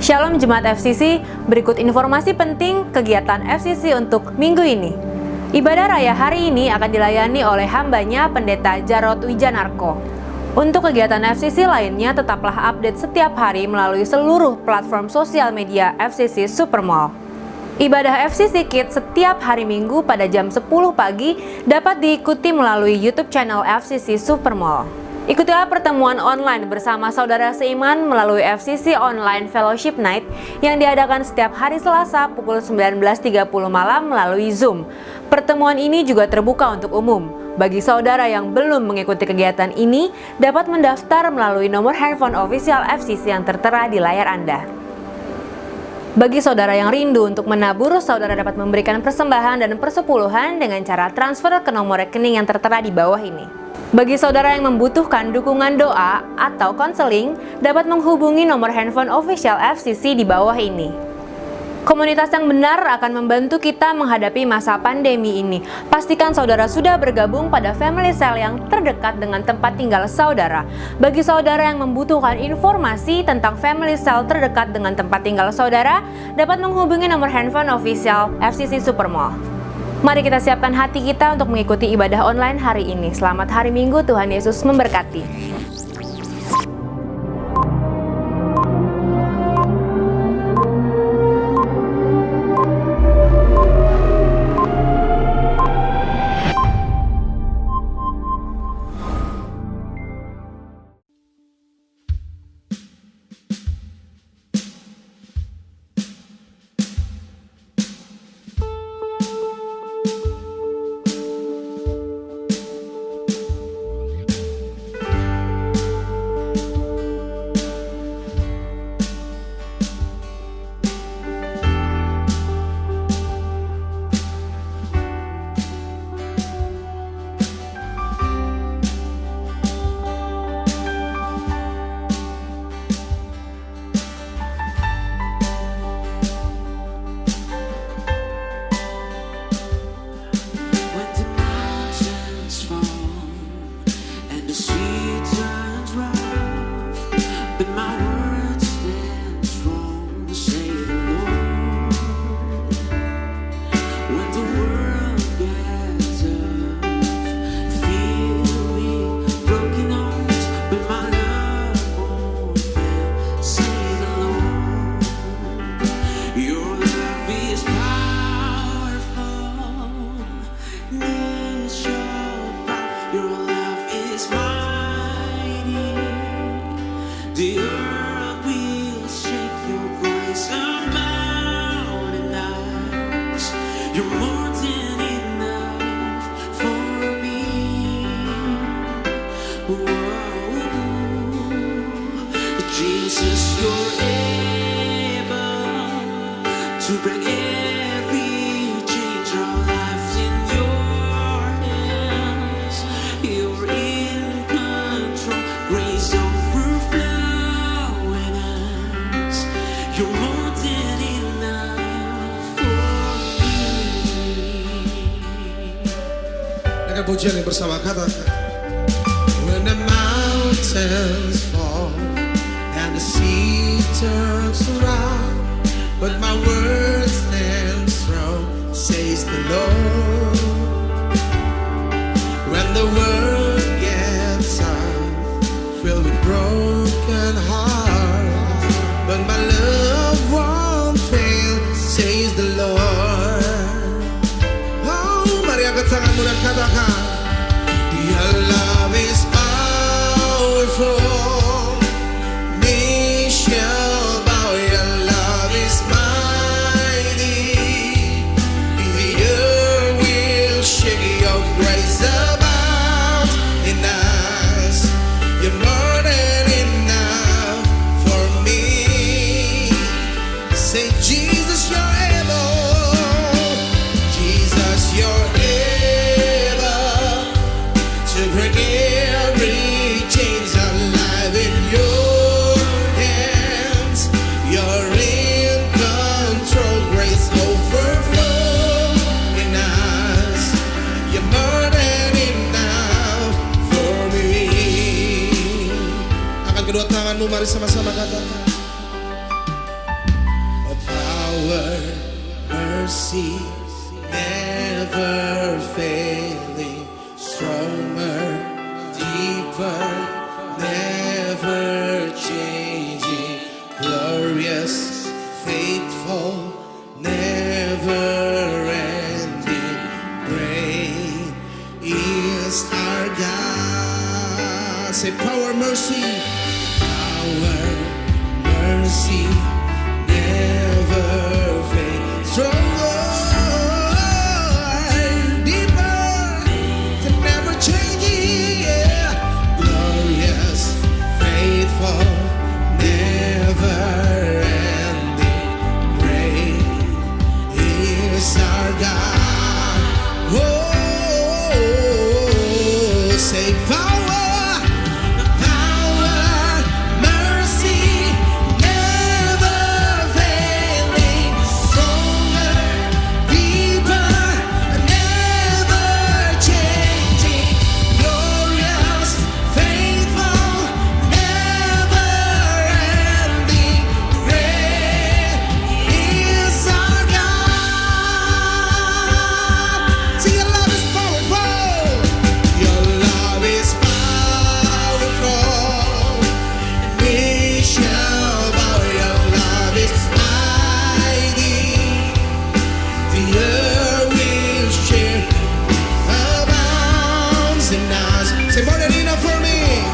Shalom Jemaat FCC, berikut informasi penting kegiatan FCC untuk minggu ini. Ibadah raya hari ini akan dilayani oleh hambanya Pendeta Jarod Wijanarko. Untuk kegiatan FCC lainnya, tetaplah update setiap hari melalui seluruh platform sosial media FCC Supermall. Ibadah FCC Kids setiap hari Minggu pada jam 10 pagi dapat diikuti melalui YouTube channel FCC Supermall. Ikutilah pertemuan online bersama saudara seiman melalui FCC Online Fellowship Night yang diadakan setiap hari Selasa pukul 19.30 malam melalui Zoom. Pertemuan ini juga terbuka untuk umum. Bagi saudara yang belum mengikuti kegiatan ini, dapat mendaftar melalui nomor handphone official FCC yang tertera di layar Anda. Bagi saudara yang rindu untuk menabur, saudara dapat memberikan persembahan dan persepuluhan dengan cara transfer ke nomor rekening yang tertera di bawah ini. Bagi saudara yang membutuhkan dukungan doa atau konseling, dapat menghubungi nomor handphone official FCC di bawah ini. Komunitas yang benar akan membantu kita menghadapi masa pandemi ini. Pastikan saudara sudah bergabung pada family cell yang terdekat dengan tempat tinggal saudara. Bagi saudara yang membutuhkan informasi tentang family cell terdekat dengan tempat tinggal saudara, dapat menghubungi nomor handphone official FCC Supermall. Mari kita siapkan hati kita untuk mengikuti ibadah online hari ini. Selamat hari Minggu, Tuhan Yesus memberkati. Pujian yang bersama katakan, when the mountains fall and the sea turns around, but my word stands strong, says the Lord. When the world gets hard, filled with broken hearts, but my love won't fail, says the Lord. Oh, mari angkat tanganmu dan katakan, your love is powerful, knees shall bow, your love is mighty, the earth will shake, your grace abounds in us, you're more than enough for me. Say, Jesus, you're able, Jesus, you're able to break every chains alive in your hands. You're in control, grace overflow in us. You're more than enough for me. Angkat kedua tanganmu, mari sama-sama katakan, mercy, never failing, stronger, deeper, never changing, glorious, faithful, never ending. Great is our God. Say power, mercy, power, mercy, never fade, stronger, deeper, never changing, yeah. Glorious, faithful, never ending. Great is our God. Oh, say power. Say more than enough for me,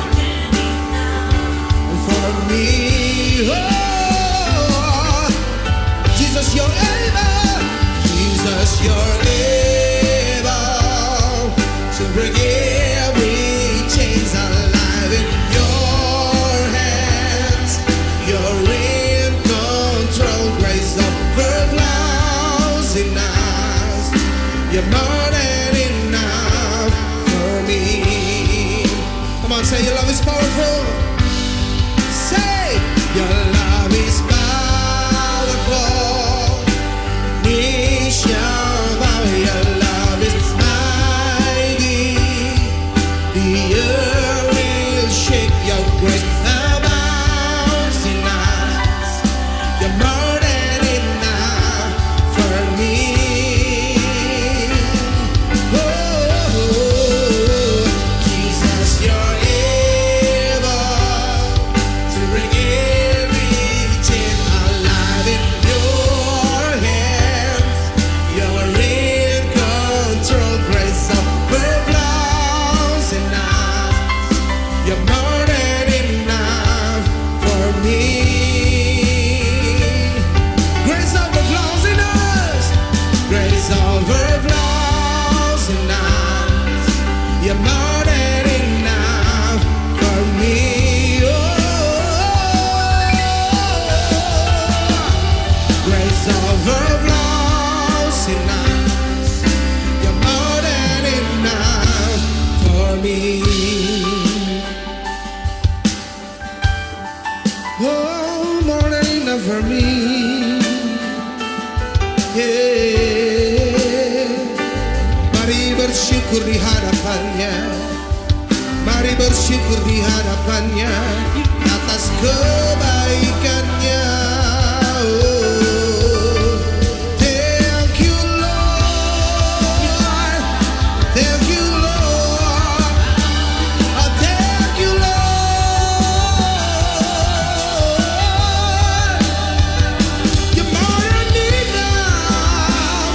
oh, Jesus, you're able, Jesus, you're able to break every chains alive in your hands. You're in control, grace overflows in us. You're more than enough for me. Come on, say your love is powerful. Say your love is powerful. We shall bow. Your love is mighty. The earth will shake. Your grace abounds in us. You're more than enough for me. You're more than enough for me. Oh, grace overflows in us. You're more than enough for me. Oh, more than enough for me. Yeah. Mari bersyukur di hadapannya. Mari bersyukur di hadapannya atas kebaikannya. Oh, thank you Lord, thank you Lord, oh, thank you Lord. You're more than enough,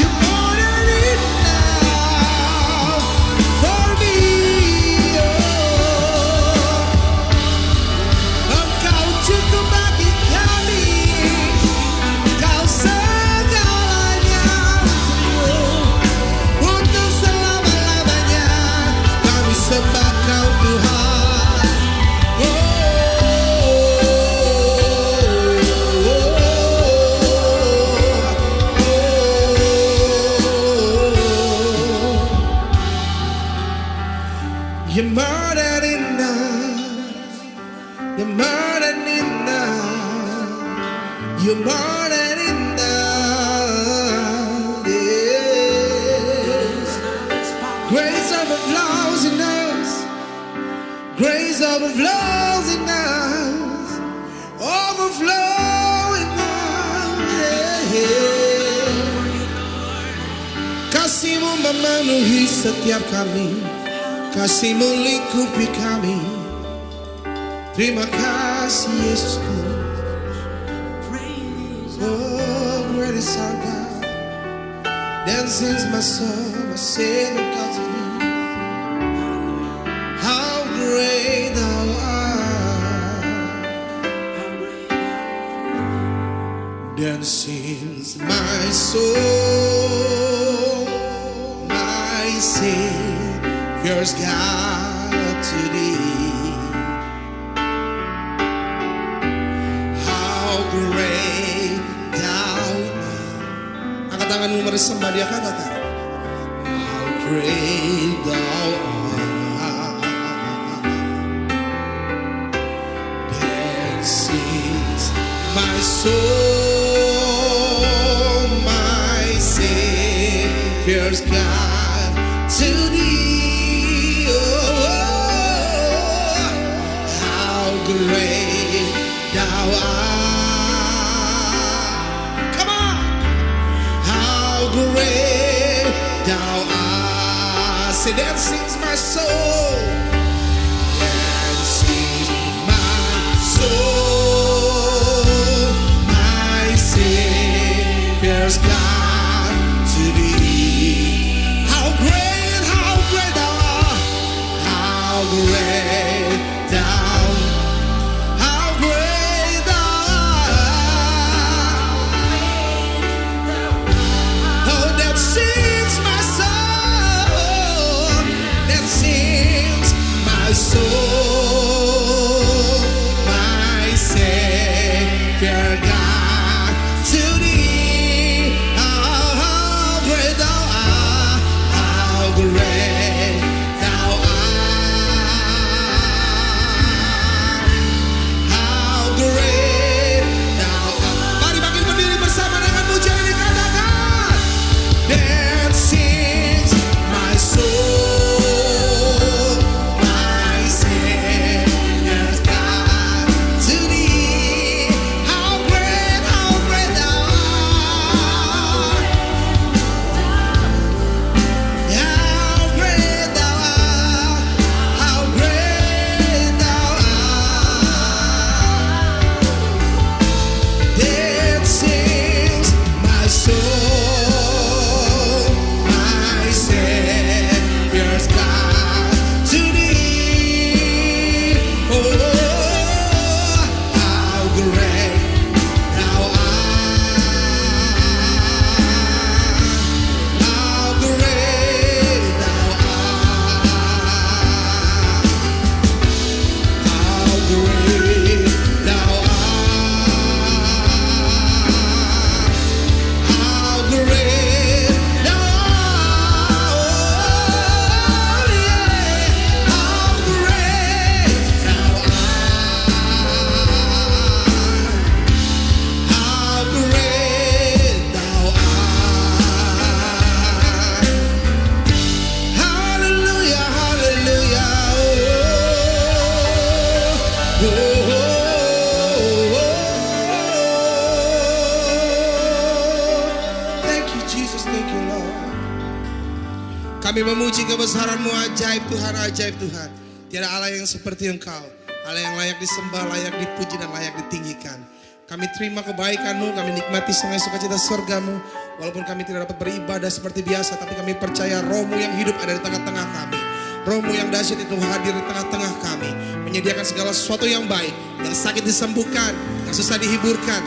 you're more than enough for me. Engkau cukup bagi kami, Kau segalanya untuk selama-lamanya. Kami sembah Kau Tuhan. You're more than enough. You're more than enough. You're more than enough. Yes. Grace overflows in us. Grace overflows in us. Overflow in us. Yeah, yeah. Kasih-Mu memenuhi setiap kami, kasih-Mu lingkupi kami. Terima kasih Yesusku. Oh, great is our God. Then sings my soul, my Savior God to thee. How great thou art. Then sings my soul, my Savior's God to thee. How great thou art. Angkat tanganmu bersembah dia, katakan. How great thou art. Then sings my soul, my Savior's God to thee. Oh, how great thou art. Come on. How great thou art. Say, that sings my soul. That sings my soul, my Savior's God to thee. How great thou art. How great thou, how great thou art. Oh, that sings my soul, that sings my soul, my Savior God to thee. How great thou art, how great thou art, how great thou art. Mari bangkit berdiri bersama dengan pujian ini, katakan. That sings my soul, my Savior's God to thee. How great thou art. How great thou art. How great thou art. That sings my soul, my Savior's God to thee. Oh, how great thou art. How great thou art. How great thou art. How great thou art. Yeah. How great thou art. How great thou art. Hallelujah, hallelujah. Oh, oh, oh, oh. Thank you Jesus, thank you Lord. Kami memuji kebesaran-Mu, ajaib Tuhan, ajaib Tuhan. Tiada Allah yang seperti Engkau, Allah yang layak disembah, layak dipuji dan layak ditinggikan. Kami terima kebaikan-Mu, kami nikmati sungai sukacita surga-Mu. Walaupun kami tidak dapat beribadah seperti biasa, tapi kami percaya Roh-Mu yang hidup ada di tengah-tengah kami. Roh-Mu yang dahsyat itu hadir di tengah-tengah kami, menyediakan segala sesuatu yang baik, yang sakit disembuhkan, yang susah dihiburkan,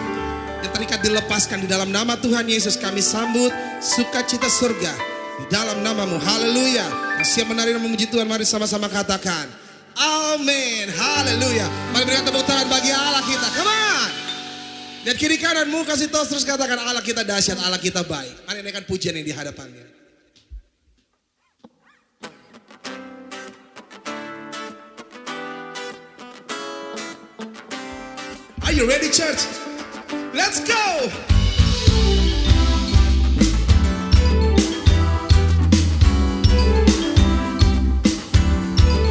yang terikat dilepaskan. Di dalam nama Tuhan Yesus kami sambut sukacita surga di dalam nama-Mu. Haleluya. Yang siap menari dan memuji Tuhan, mari sama-sama katakan amin. Haleluya. Mari berikan tepuk tangan bagi Allah kita. Come on. Dan kiri kananmu kasih tos terus katakan Allah kita dahsyat, Allah kita baik. Mari naikkan pujian yang di hadapannya. Are you ready, church? Let's go!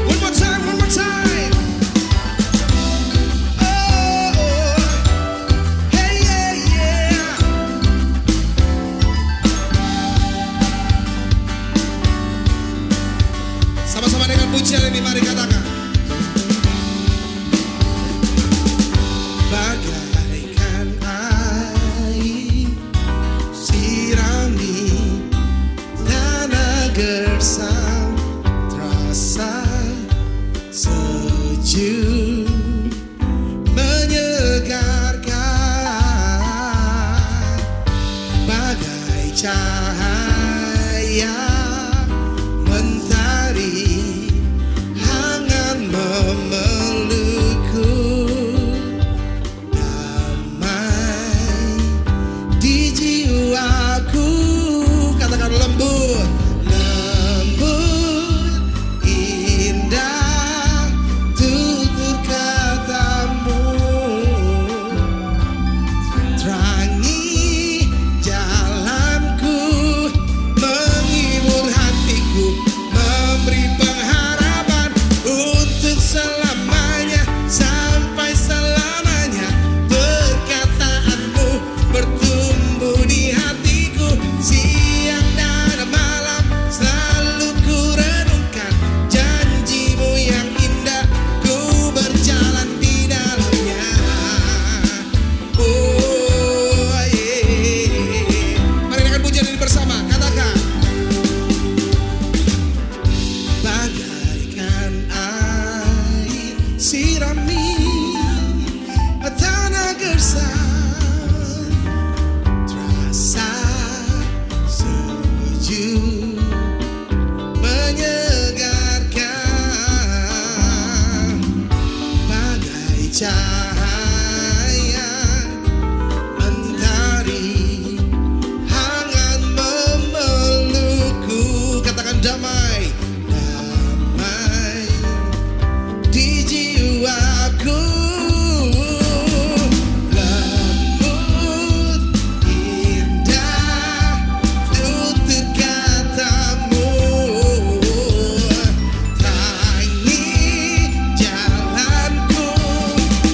One more time, one more time. Oh, hey, yeah, yeah. pujian ini, mari katakan. Bagaikan air sirami tanah gersang, terasa sejuk menyegarkan, bagai cahaya mentari hangat memelukku, damai di jiwaku. Katakan lembut, lembut, indah tutur katamu, terangi jalanku, menghibur hatiku, memberi pengharapan untuk selamanya, sampai selamanya. Perkataanmu bertumbuh di hatiku, siang dan malam selalu ku renungkan. Janjimu yang indah, ku berjalan di dalamnya. Oh yeah. Mari dengan pujian ini bersama, katakan. Bagaikan air sirami tanah gersang, terasa sejuk menyegarkan, bagai cahaya mentari hangat memelukku. Katakan damai, damai di jiwaku, lembut, indah tutur katamu, terangi jalanku,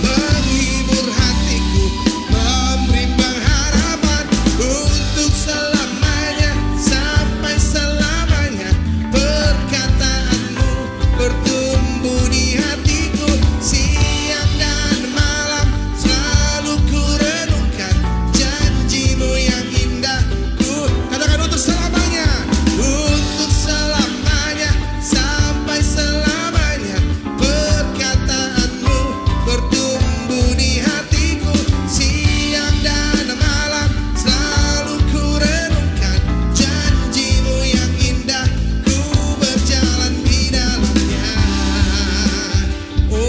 menghibur hatiku, memberi pengharapan untuk selamanya, sampai selamanya. Perkataanmu bertumbuh di hatiku, siang dan malam selalu ku renungkan. Janjimu yang indah, ku katakan untuk selamanya, untuk selamanya, sampai selamanya. Perkataanmu bertumbuh di hatiku, siang dan malam selalu ku renungkan. Janjimu yang indah, ku berjalan di dalamnya. Oh, oh.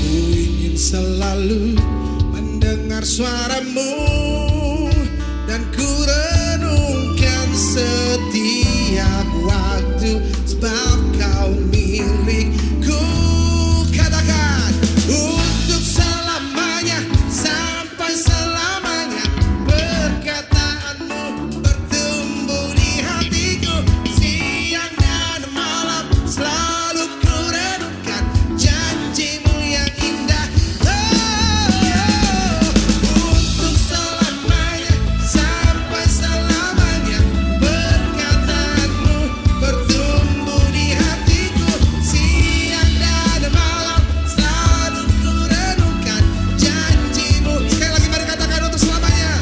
Ku ingin selalu mendengar suaramu, dan ku renungkan setiap waktu, sebab kau milikku. Katakan untuk selamanya, sampai selamanya. Perkataanmu bertumbuh di hatiku, siang dan malam selalu ku renungkan. Janjimu yang indah, untuk selamanya, sampai selamanya. Perkataanmu bertumbuh di hatiku, siang dan malam selalu ku renungkan. Janjimu, sekali lagi mari katakan untuk selamanya.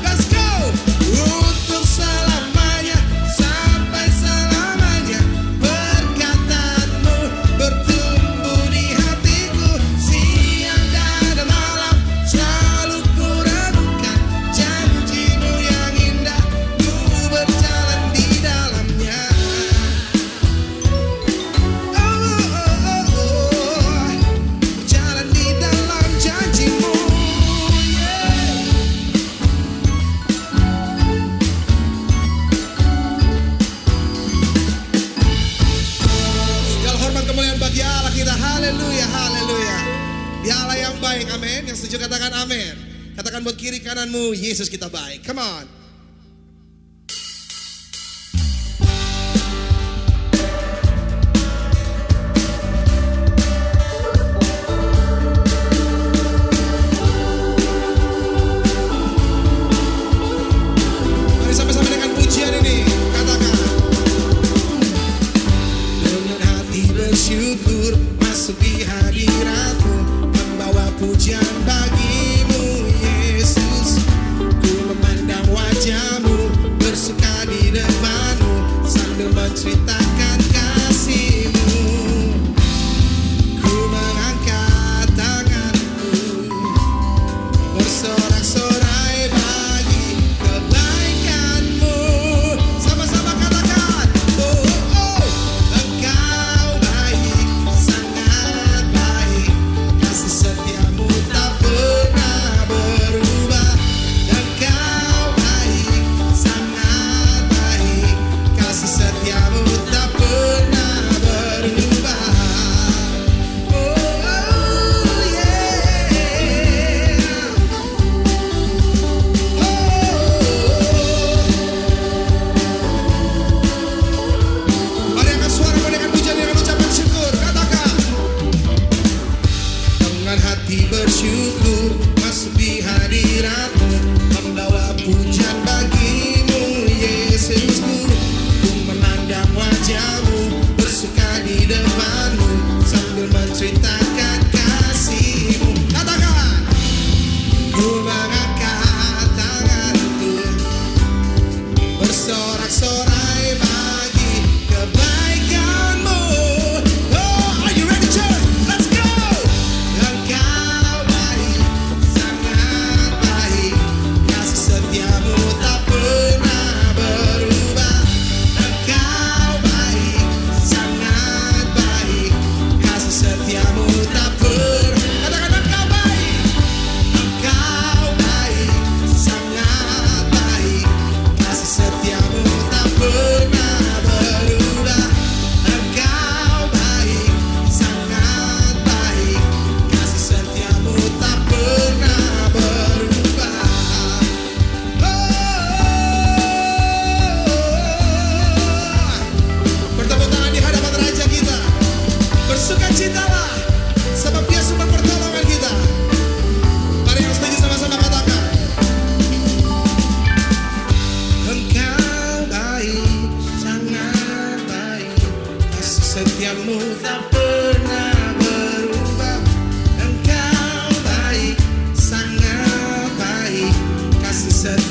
Let's go. Untuk selamanya, sampai selamanya. Perkataanmu bertumbuh di hatiku, siang dan malam selalu ku renungkan. Janjimu yang indah, ku berjalan di dalamnya. Oh, oh, oh, oh. Berjalan di dalam janjimu, yeah. Segala hormat kemuliaan bagi Allah kita. Haleluya, haleluya. Dia Allah yang baik, amin. Yang setuju katakan amin. Katakan buat kiri kananmu, Yesus kita baik. Come on.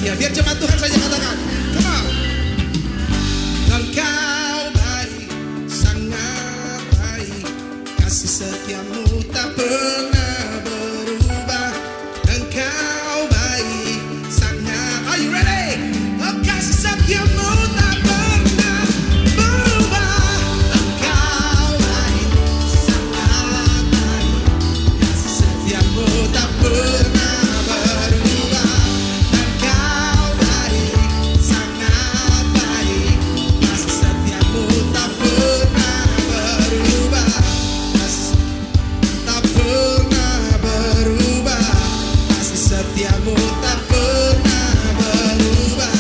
setia. Biar jemaat Tuhan saja katakan. Come on. Engkau baik, sangat baik. Kasih setiamu tak pernah berubah. Engkau baik, sangat. Are you ready? Oh, kasih setiamu tak pernah berubah. Engkau baik, sangat baik. Kasih setiamu tak pernah berubah. Engkau baik, sangat baik. Kasih setiamu tak pernah berubah. Tak pernah berubah. Kasih setiamu tak pernah berubah.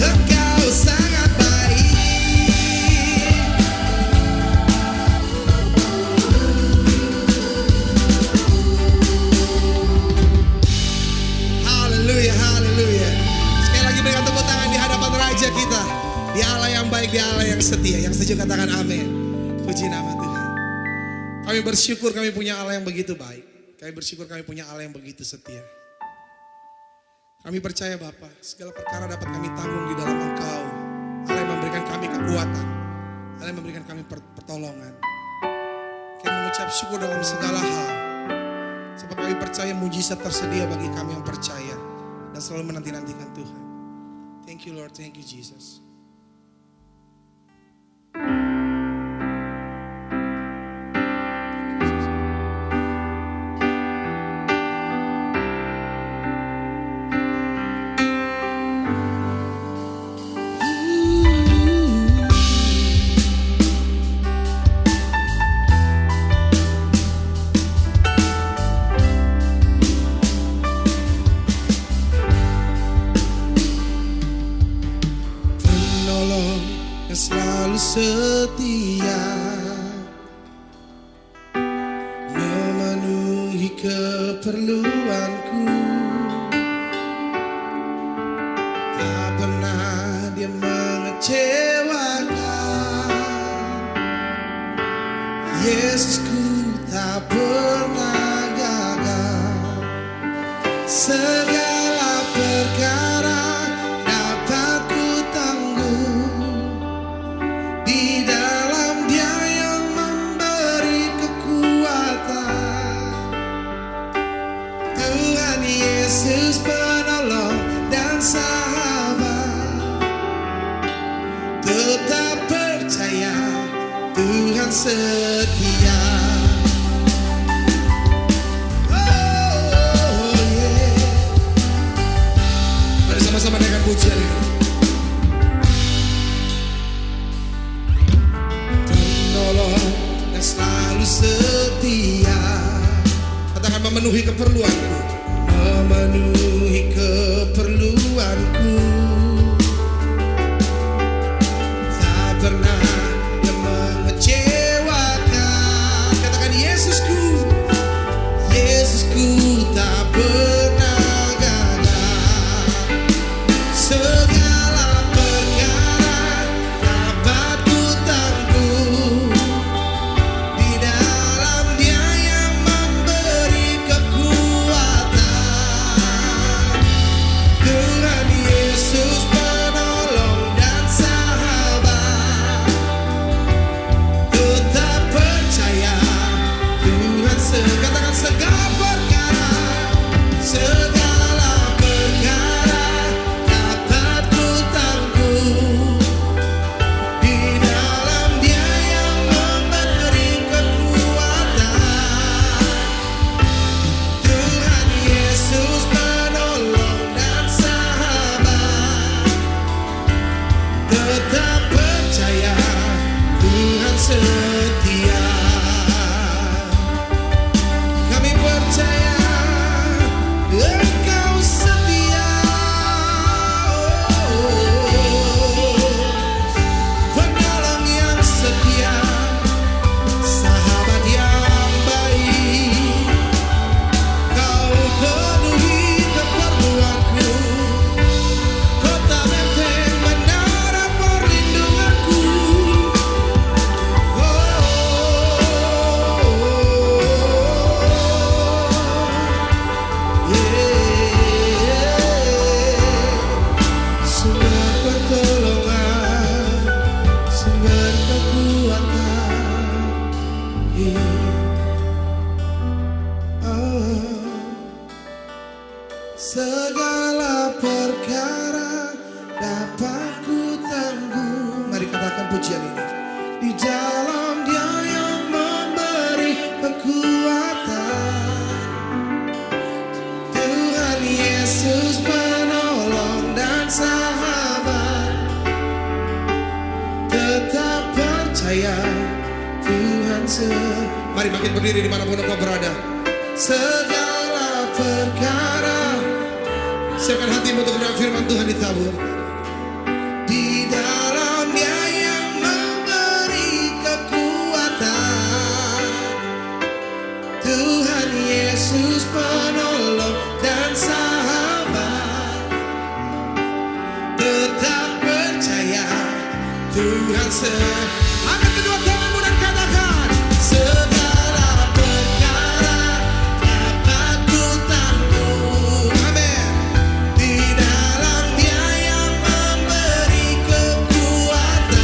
Engkau sangat baik. Haleluya, haleluya. Sekali lagi berikan tepuk tangan di hadapan Raja kita. Dia Allah yang baik, dia Allah yang setia. Yang setuju katakan amin. Puji nama Tuhan. Kami bersyukur kami punya Allah yang begitu baik. Kami bersyukur kami punya Allah yang begitu setia. Kami percaya Bapa, segala perkara dapat kami tanggung di dalam Engkau. Allah yang memberikan kami kekuatan. Allah yang memberikan kami pertolongan. Kami mengucap syukur dalam segala hal. Sebab kami percaya mujizat tersedia bagi kami yang percaya. Dan selalu menanti-nantikan Tuhan. Thank you Lord, thank you Jesus. Penolong yang selalu setia, memenuhi keperluanku. Tak pernah dia mengecewakan. Yesusku tak pernah gagal. Segala perkara dapat ku tanggung di dalam Dia yang memberi kekuatan. Tuhan Yesus penolong dan sahabat. Tetap percaya Tuhan setia. Oh yeah. Mari sama-sama dengan pujian ini. Penolong yang selalu setia. Katakan memenuhi keperluanku. Memenuhi keperluanku. Tak pernah dia mengecewakan. Katakan Yesusku. Yesusku tak pernah gagal. Segala perkara dapat ku tanggung di dalam Dia yang memberi kekuatan. Tuhan Yesus penolong dan sahabat. Tetap percaya Tuhan katakan segala perkara. Segala perkara dapat ku tanggung di dalam Dia yang memberi kekuatan. Tuhan Yesus penolong dan sahabat. Tetap percaya Tuhan setia. Kami percaya Oh, segala perkara dapat ku tanggung. Mari katakan pujian ini. Di dalam Dia yang memberi kekuatan, Tuhan Yesus penolong dan sahabat. Tetap percaya Tuhan Mari makin berdiri dimanapun engkau berada. Segala perkara, siapkan hatimu untuk mendengar firman Tuhan ditabur. Di dalam Dia yang memberi kekuatan, Tuhan Yesus penolong dan sahabat. Tetap percaya Tuhan angkat kedua tanganmu dan katakan, segala perkara dapat ku tanggung. Amin. Di dalam Dia yang memberi kekuatan,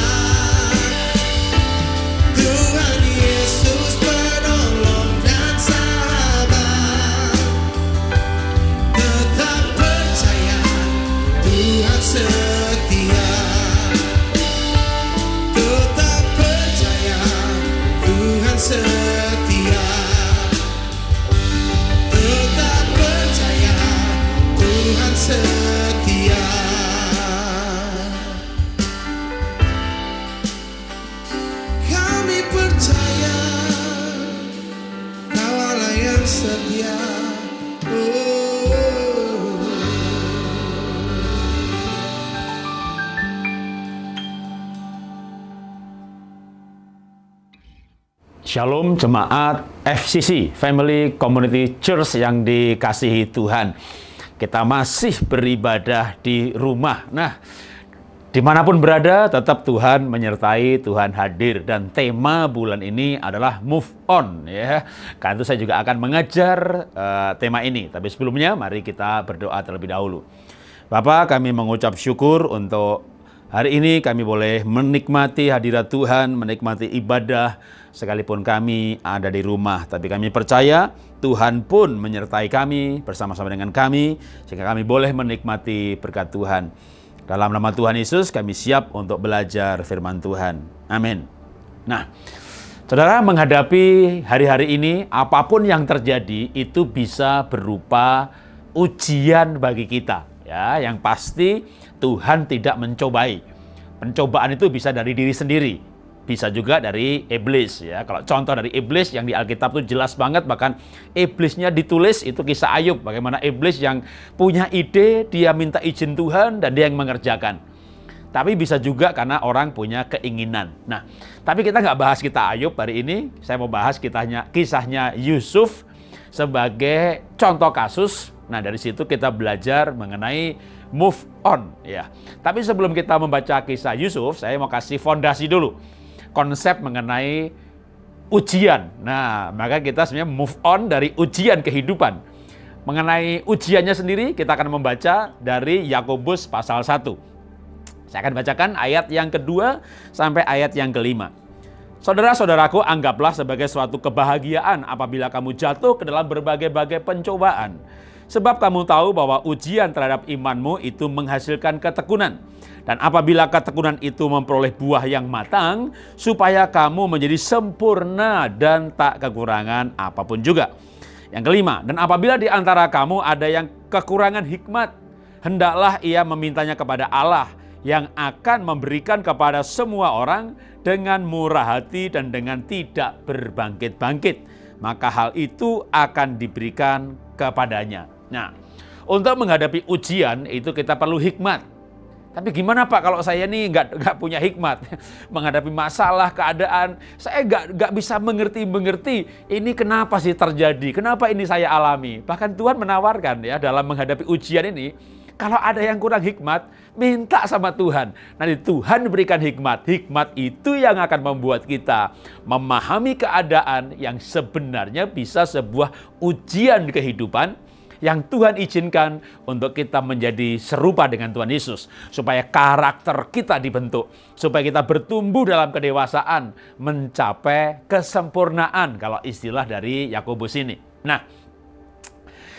Tuhan Yesus penolong dan sahabat. Tetap percaya Tuhan setia. Tetap percaya Tuhan setia. Tetap percaya Tuhan setia. Kami percaya Kau Allah yang setia. Oh. Shalom jemaat FCC, Family Community Church yang dikasihi Tuhan. Kita masih beribadah di rumah. Nah, dimanapun berada, tetap Tuhan menyertai, Tuhan hadir. Dan tema bulan ini adalah move on. Ya. Karena itu saya juga akan mengajar tema ini. Tapi sebelumnya, mari kita berdoa terlebih dahulu. Bapak, kami mengucap syukur untuk hari ini kami boleh menikmati hadirat Tuhan, menikmati ibadah, sekalipun kami ada di rumah. Tapi kami percaya Tuhan pun menyertai kami, bersama-sama dengan kami, sehingga kami boleh menikmati berkat Tuhan. Dalam nama Tuhan Yesus, kami siap untuk belajar firman Tuhan. Amin. Nah, saudara, menghadapi hari-hari ini, apapun yang terjadi, itu bisa berupa ujian bagi kita. Ya, yang pasti Tuhan tidak mencobai. Pencobaan itu bisa dari diri sendiri. Bisa juga dari iblis, ya. Kalau contoh dari iblis yang di Alkitab itu jelas banget, bahkan iblisnya ditulis itu kisah Ayub, bagaimana iblis yang punya ide, dia minta izin Tuhan dan dia yang mengerjakan. Tapi bisa juga karena orang punya keinginan. Nah, tapi kita nggak bahas kisah Ayub hari ini. Saya mau bahas kisahnya Yusuf sebagai contoh kasus. Nah, dari situ kita belajar mengenai move on, ya. Tapi sebelum kita membaca kisah Yusuf, saya mau kasih fondasi dulu. Konsep mengenai ujian. Nah, maka kita sebenarnya move on dari ujian kehidupan. Mengenai ujiannya sendiri, kita akan membaca dari Yakobus pasal 1. Saya akan bacakan ayat yang kedua sampai ayat yang kelima. Saudara-saudaraku, anggaplah sebagai suatu kebahagiaan apabila kamu jatuh ke dalam berbagai-bagai pencobaan. Sebab kamu tahu bahwa ujian terhadap imanmu itu menghasilkan ketekunan. Dan apabila ketekunan itu memperoleh buah yang matang, supaya kamu menjadi sempurna dan tak kekurangan apapun juga. Yang kelima, dan apabila di antara kamu ada yang kekurangan hikmat, hendaklah ia memintanya kepada Allah, yang akan memberikan kepada semua orang dengan murah hati dan dengan tidak berbangkit-bangkit. Maka hal itu akan diberikan kepadanya. Nah, untuk menghadapi ujian itu kita perlu hikmat. Tapi gimana Pak kalau saya nih nggak punya hikmat menghadapi masalah, keadaan, saya nggak bisa mengerti ini kenapa sih terjadi, kenapa ini saya alami. Bahkan Tuhan menawarkan ya dalam menghadapi ujian ini, kalau ada yang kurang hikmat, minta sama Tuhan. Nanti Tuhan berikan hikmat. Hikmat itu yang akan membuat kita memahami keadaan yang sebenarnya bisa sebuah ujian kehidupan yang Tuhan izinkan untuk kita menjadi serupa dengan Tuhan Yesus. Supaya karakter kita dibentuk. Supaya kita bertumbuh dalam kedewasaan. Mencapai kesempurnaan kalau istilah dari Yakobus ini. Nah,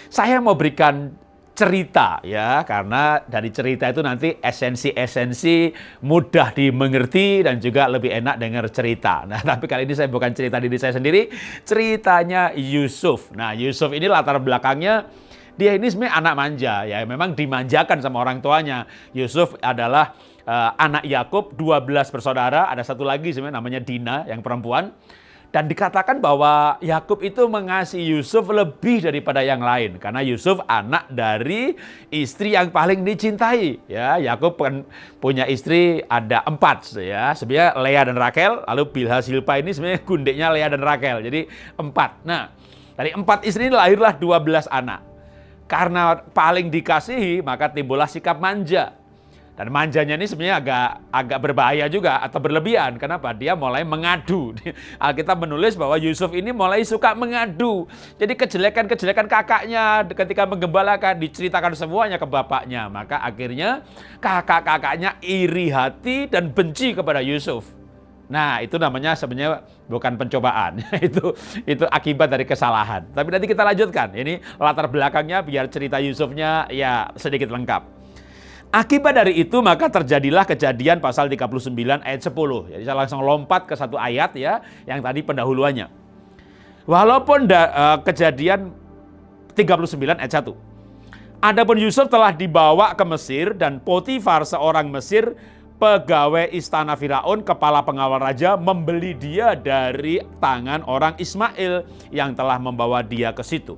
saya mau berikan cerita ya, karena dari cerita itu nanti esensi-esensi mudah dimengerti dan juga lebih enak dengar cerita. Nah, tapi kali ini saya bukan cerita diri saya sendiri, ceritanya Yusuf. Nah, Yusuf ini latar belakangnya dia ini sebenarnya anak manja ya, memang dimanjakan sama orang tuanya. Yusuf adalah anak Yakub, 12 bersaudara, ada satu lagi sebenarnya namanya Dina yang perempuan. Dan dikatakan bahwa Yakub itu mengasihi Yusuf lebih daripada yang lain. Karena Yusuf anak dari istri yang paling dicintai. Ya, Yakub punya istri ada 4. Ya. Sebenarnya Lea dan Rakel, lalu Bilha Silpa ini sebenarnya gundiknya Lea dan Rakel. Jadi 4. Nah, dari 4 istri ini lahirlah 12 anak. Karena paling dikasihi, maka timbullah sikap manja. Dan manjanya ini sebenarnya agak berbahaya juga atau berlebihan. Kenapa? Dia mulai mengadu. Alkitab menulis bahwa Yusuf ini mulai suka mengadu. Jadi kejelekan-kejelekan kakaknya ketika menggembalakan diceritakan semuanya ke bapaknya. Maka akhirnya kakak-kakaknya iri hati dan benci kepada Yusuf. Nah, itu namanya sebenarnya bukan pencobaan. itu akibat dari kesalahan. Tapi nanti kita lanjutkan. Ini latar belakangnya biar cerita Yusufnya ya sedikit lengkap. Akibat dari itu maka terjadilah Kejadian pasal 39 ayat 10. Jadi saya langsung lompat ke satu ayat ya, yang tadi pendahuluannya. Walaupun Kejadian 39 ayat 1. Adapun Yusuf telah dibawa ke Mesir dan Potifar seorang Mesir, pegawai istana Firaun, kepala pengawal raja, membeli dia dari tangan orang Ismail yang telah membawa dia ke situ.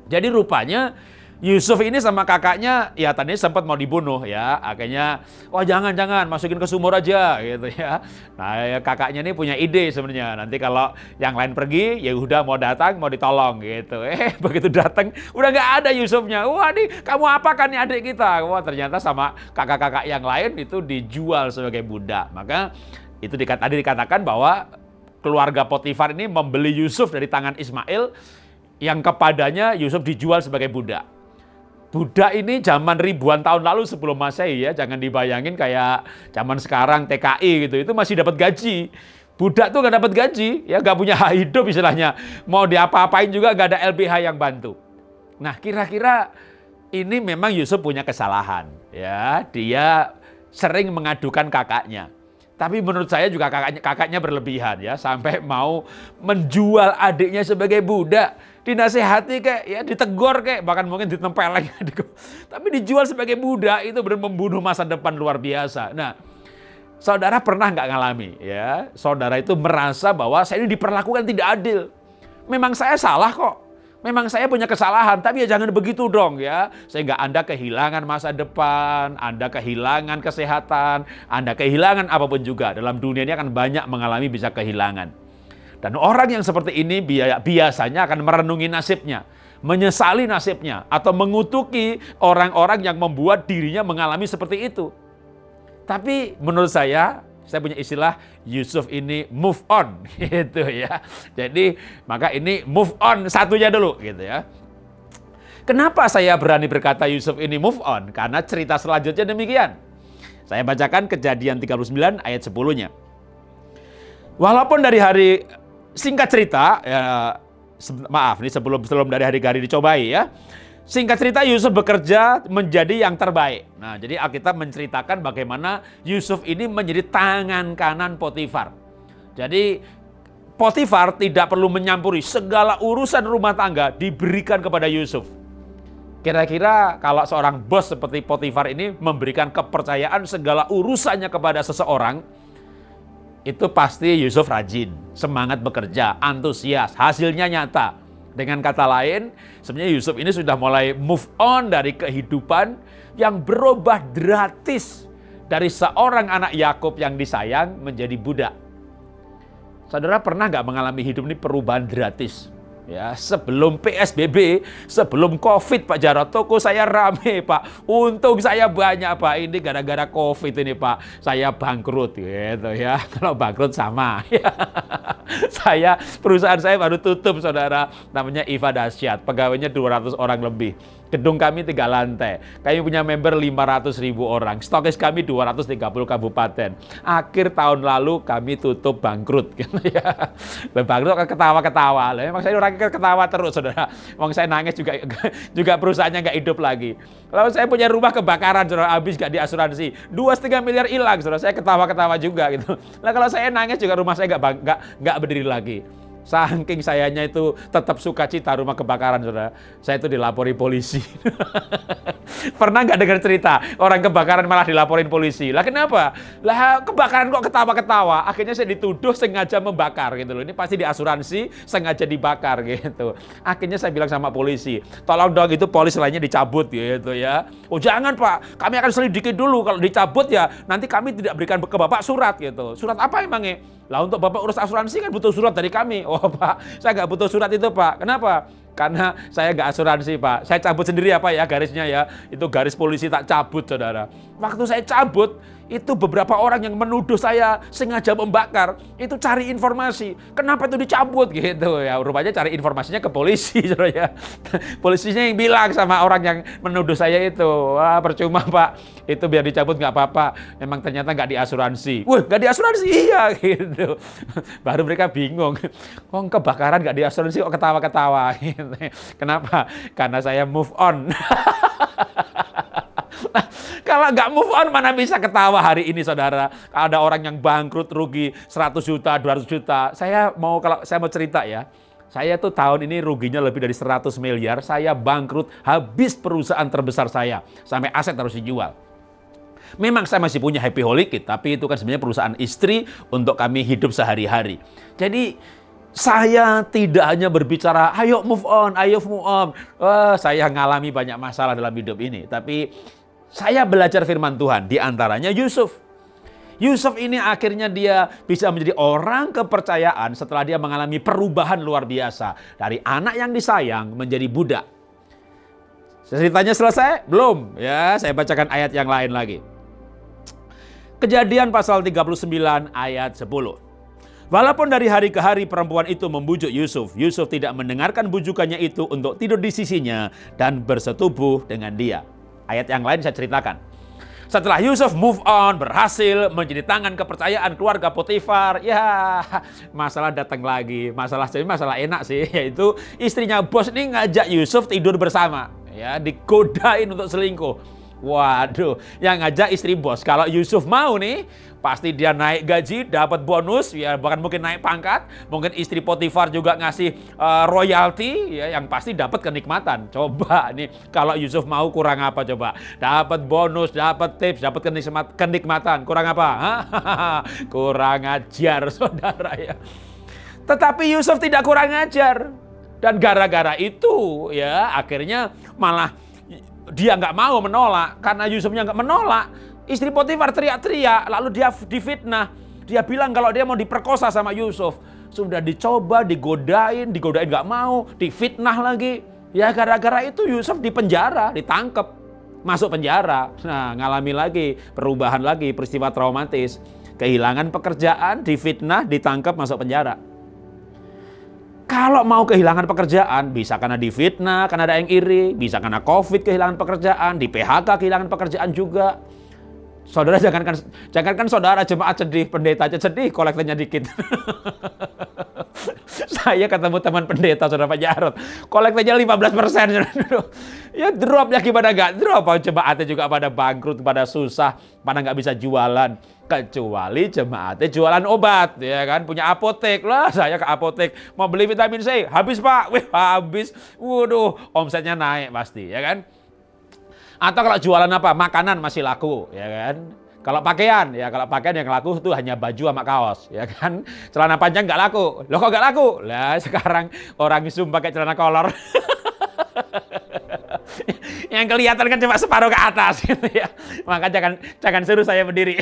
Jadi rupanya Yusuf ini sama kakaknya ya tadinya sempat mau dibunuh ya, akhirnya wah jangan masukin ke sumur aja gitu ya. Nah ya, kakaknya ini punya ide sebenarnya, nanti kalau yang lain pergi ya udah mau datang mau ditolong gitu. Begitu datang udah nggak ada Yusufnya. Wah nih kamu apa kan nih adik kita? Wah ternyata sama kakak-kakak yang lain itu dijual sebagai budak. Maka itu tadi dikatakan bahwa keluarga Potifar ini membeli Yusuf dari tangan Ismail yang kepadanya Yusuf dijual sebagai budak. Budak ini zaman ribuan tahun lalu sebelum Masehi ya, jangan dibayangin kayak zaman sekarang TKI gitu, itu masih dapat gaji. Budak tuh nggak dapat gaji, ya nggak punya hak hidup istilahnya. Mau diapa-apain juga nggak ada LBH yang bantu. Nah kira-kira ini memang Yusuf punya kesalahan ya, dia sering mengadukan kakaknya. Tapi menurut saya juga kakaknya berlebihan ya, sampai mau menjual adiknya sebagai budak. Dinasehati kayak ya ditegur kayak bahkan mungkin ditempeleng. Tapi dijual sebagai budak itu benar membunuh masa depan luar biasa. Nah, saudara pernah nggak ngalami ya? Saudara itu merasa bahwa saya ini diperlakukan tidak adil. Memang saya salah kok. Memang saya punya kesalahan, tapi ya jangan begitu dong ya. Sehingga Anda kehilangan masa depan, Anda kehilangan kesehatan, Anda kehilangan apapun juga. Dalam dunia ini akan banyak mengalami bisa kehilangan. Dan orang yang seperti ini biasanya akan merenungi nasibnya, menyesali nasibnya, atau mengutuki orang-orang yang membuat dirinya mengalami seperti itu. Tapi menurut saya punya istilah Yusuf ini move on gitu ya. Jadi maka ini move on satunya dulu gitu ya. Kenapa saya berani berkata Yusuf ini move on? Karena cerita selanjutnya demikian. Saya bacakan Kejadian 39 ayat 10-nya. Walaupun dari hari singkat cerita, ya, maaf ini sebelum dari hari-hari dicobai ya. Singkat cerita Yusuf bekerja menjadi yang terbaik. Nah jadi Alkitab menceritakan bagaimana Yusuf ini menjadi tangan kanan Potifar. Jadi Potifar tidak perlu menyampuri, segala urusan rumah tangga diberikan kepada Yusuf. Kira-kira kalau seorang bos seperti Potifar ini memberikan kepercayaan segala urusannya kepada seseorang, itu pasti Yusuf rajin, semangat bekerja, antusias, hasilnya nyata. Dengan kata lain, sebenarnya Yusuf ini sudah mulai move on dari kehidupan yang berubah drastis dari seorang anak Yakub yang disayang menjadi budak. Saudara pernah nggak mengalami hidup ini perubahan drastis? Ya, sebelum PSBB, sebelum COVID Pak Jarot, toko saya rame Pak. Untung saya banyak Pak. Ini gara-gara COVID ini Pak, saya bangkrut gitu ya. Kalau bangkrut sama. Ya. Perusahaan saya baru tutup saudara. Namanya Iva Dasyat. Pegawainya 200 orang lebih. Gedung kami 3 lantai. Kami punya member 500.000 orang. Stokis kami 230 kabupaten. Akhir tahun lalu kami tutup bangkrut. Gitu ya. Bangkrut ketawa-ketawa. Memang saya orang ketawa terus saudara. Memang saya nangis juga perusahaannya nggak hidup lagi. Kalau saya punya rumah kebakaran saudara, habis nggak diasuransi. 2,5 miliar hilang saudara. Saya ketawa-ketawa juga gitu. Nah kalau saya nangis juga rumah saya nggak berdiri lagi. Saking sayanya itu tetap sukacita rumah kebakaran, saudara. Saya itu dilapori polisi. Pernah nggak dengar cerita orang kebakaran malah dilaporin polisi? Lah kenapa? Lah kebakaran kok ketawa-ketawa? Akhirnya saya dituduh sengaja membakar gitu loh. Ini pasti diasuransi sengaja dibakar gitu. Akhirnya saya bilang sama polisi, tolong dong itu polis lainnya dicabut gitu ya. Oh jangan Pak, kami akan selidiki dulu. Kalau dicabut ya nanti kami tidak berikan ke Bapak surat gitu. Surat apa emangnya? Lah untuk Bapak urus asuransi kan butuh surat dari kami. Oh Pak, saya nggak butuh surat itu Pak. Kenapa? Karena saya nggak asuransi Pak. Saya cabut sendiri ya Pak ya garisnya ya. Itu garis polisi tak cabut saudara. Waktu saya cabut, itu beberapa orang yang menuduh saya sengaja membakar. Itu cari informasi. Kenapa itu dicabut gitu ya. Rupanya cari informasinya ke polisi saudara ya. Polisinya yang bilang sama orang yang menuduh saya itu. Wah percuma Pak. Itu biar dicabut nggak apa-apa. Memang ternyata nggak diasuransi. Wah nggak diasuransi? Iya gitu. Baru mereka bingung. Kok kebakaran nggak diasuransi kok ketawa-ketawa gitu. Kenapa? Karena saya move on. Kalau nggak move on mana bisa ketawa hari ini saudara. Ada orang yang bangkrut rugi 100 juta, 200 juta. Kalau saya mau cerita ya. Saya tuh tahun ini ruginya lebih dari 100 miliar. Saya bangkrut, habis perusahaan terbesar saya. Sampai aset harus dijual. Memang saya masih punya Happy Holic, tapi itu kan sebenarnya perusahaan istri untuk kami hidup sehari-hari. Jadi saya tidak hanya berbicara, ayo move on, ayo move on. Saya ngalami banyak masalah dalam hidup ini. Tapi saya belajar firman Tuhan, di antaranya Yusuf. Yusuf ini akhirnya dia bisa menjadi orang kepercayaan setelah dia mengalami perubahan luar biasa. Dari anak yang disayang menjadi budak. Ceritanya selesai? Belum. Ya, saya bacakan ayat yang lain lagi. Kejadian pasal 39 ayat 10. Walaupun dari hari ke hari perempuan itu membujuk Yusuf, Yusuf tidak mendengarkan bujukannya itu untuk tidur di sisinya dan bersetubuh dengan dia. Ayat yang lain saya ceritakan. Setelah Yusuf move on, berhasil menjadi tangan kepercayaan keluarga Potifar, ya masalah datang lagi. Masalah enak sih, yaitu istrinya bos ini ngajak Yusuf tidur bersama. Ya, digodain untuk selingkuh. Waduh, yang ngajak istri bos. Kalau Yusuf mau nih, pasti dia naik gaji, dapat bonus, ya bahkan mungkin naik pangkat. Mungkin istri Potifar juga ngasih royalti, ya yang pasti dapat kenikmatan. Coba nih, kalau Yusuf mau kurang apa coba? Dapat bonus, dapat tips, dapat kenikmatan. Kurang apa? Kurang ajar, saudara ya. Tetapi Yusuf tidak kurang ajar. Dan gara-gara itu, ya akhirnya malah dia nggak mau menolak. Karena Yusufnya nggak menolak, istri Potifar teriak-teriak, lalu dia difitnah. Dia bilang kalau dia mau diperkosa sama Yusuf. Sudah dicoba, digodain nggak mau, difitnah lagi. Ya gara-gara itu Yusuf dipenjara, ditangkap, masuk penjara. Nah ngalami lagi, perubahan lagi, peristiwa traumatis. Kehilangan pekerjaan, difitnah, ditangkap, masuk penjara. Kalau mau kehilangan pekerjaan, bisa karena difitnah, karena ada yang iri, bisa karena COVID kehilangan pekerjaan, di PHK kehilangan pekerjaan juga. Saudara jangankan saudara jemaat sedih, pendeta aja sedih, kolektornya dikit. Saya ketemu teman pendeta saudara Pak Jarot, kolektornya 15%. Ya drop ya gimana nggak drop? Jemaatnya juga pada bangkrut, pada susah, pada nggak bisa jualan. Kecuali jemaatnya jualan obat, ya kan, punya apotek lah. Saya ke apotek mau beli vitamin C, habis Pak, wih habis, waduh, omsetnya naik pasti, ya kan. Atau kalau jualan apa, makanan masih laku, ya kan. Kalau pakaian yang laku itu hanya baju sama kaos, ya kan. Celana panjang nggak laku, loh kok nggak laku? Lah sekarang orang Zoom pakai celana kolor. Yang kelihatan kan cuma separuh ke atas gitu ya. Maka jangan suruh saya berdiri.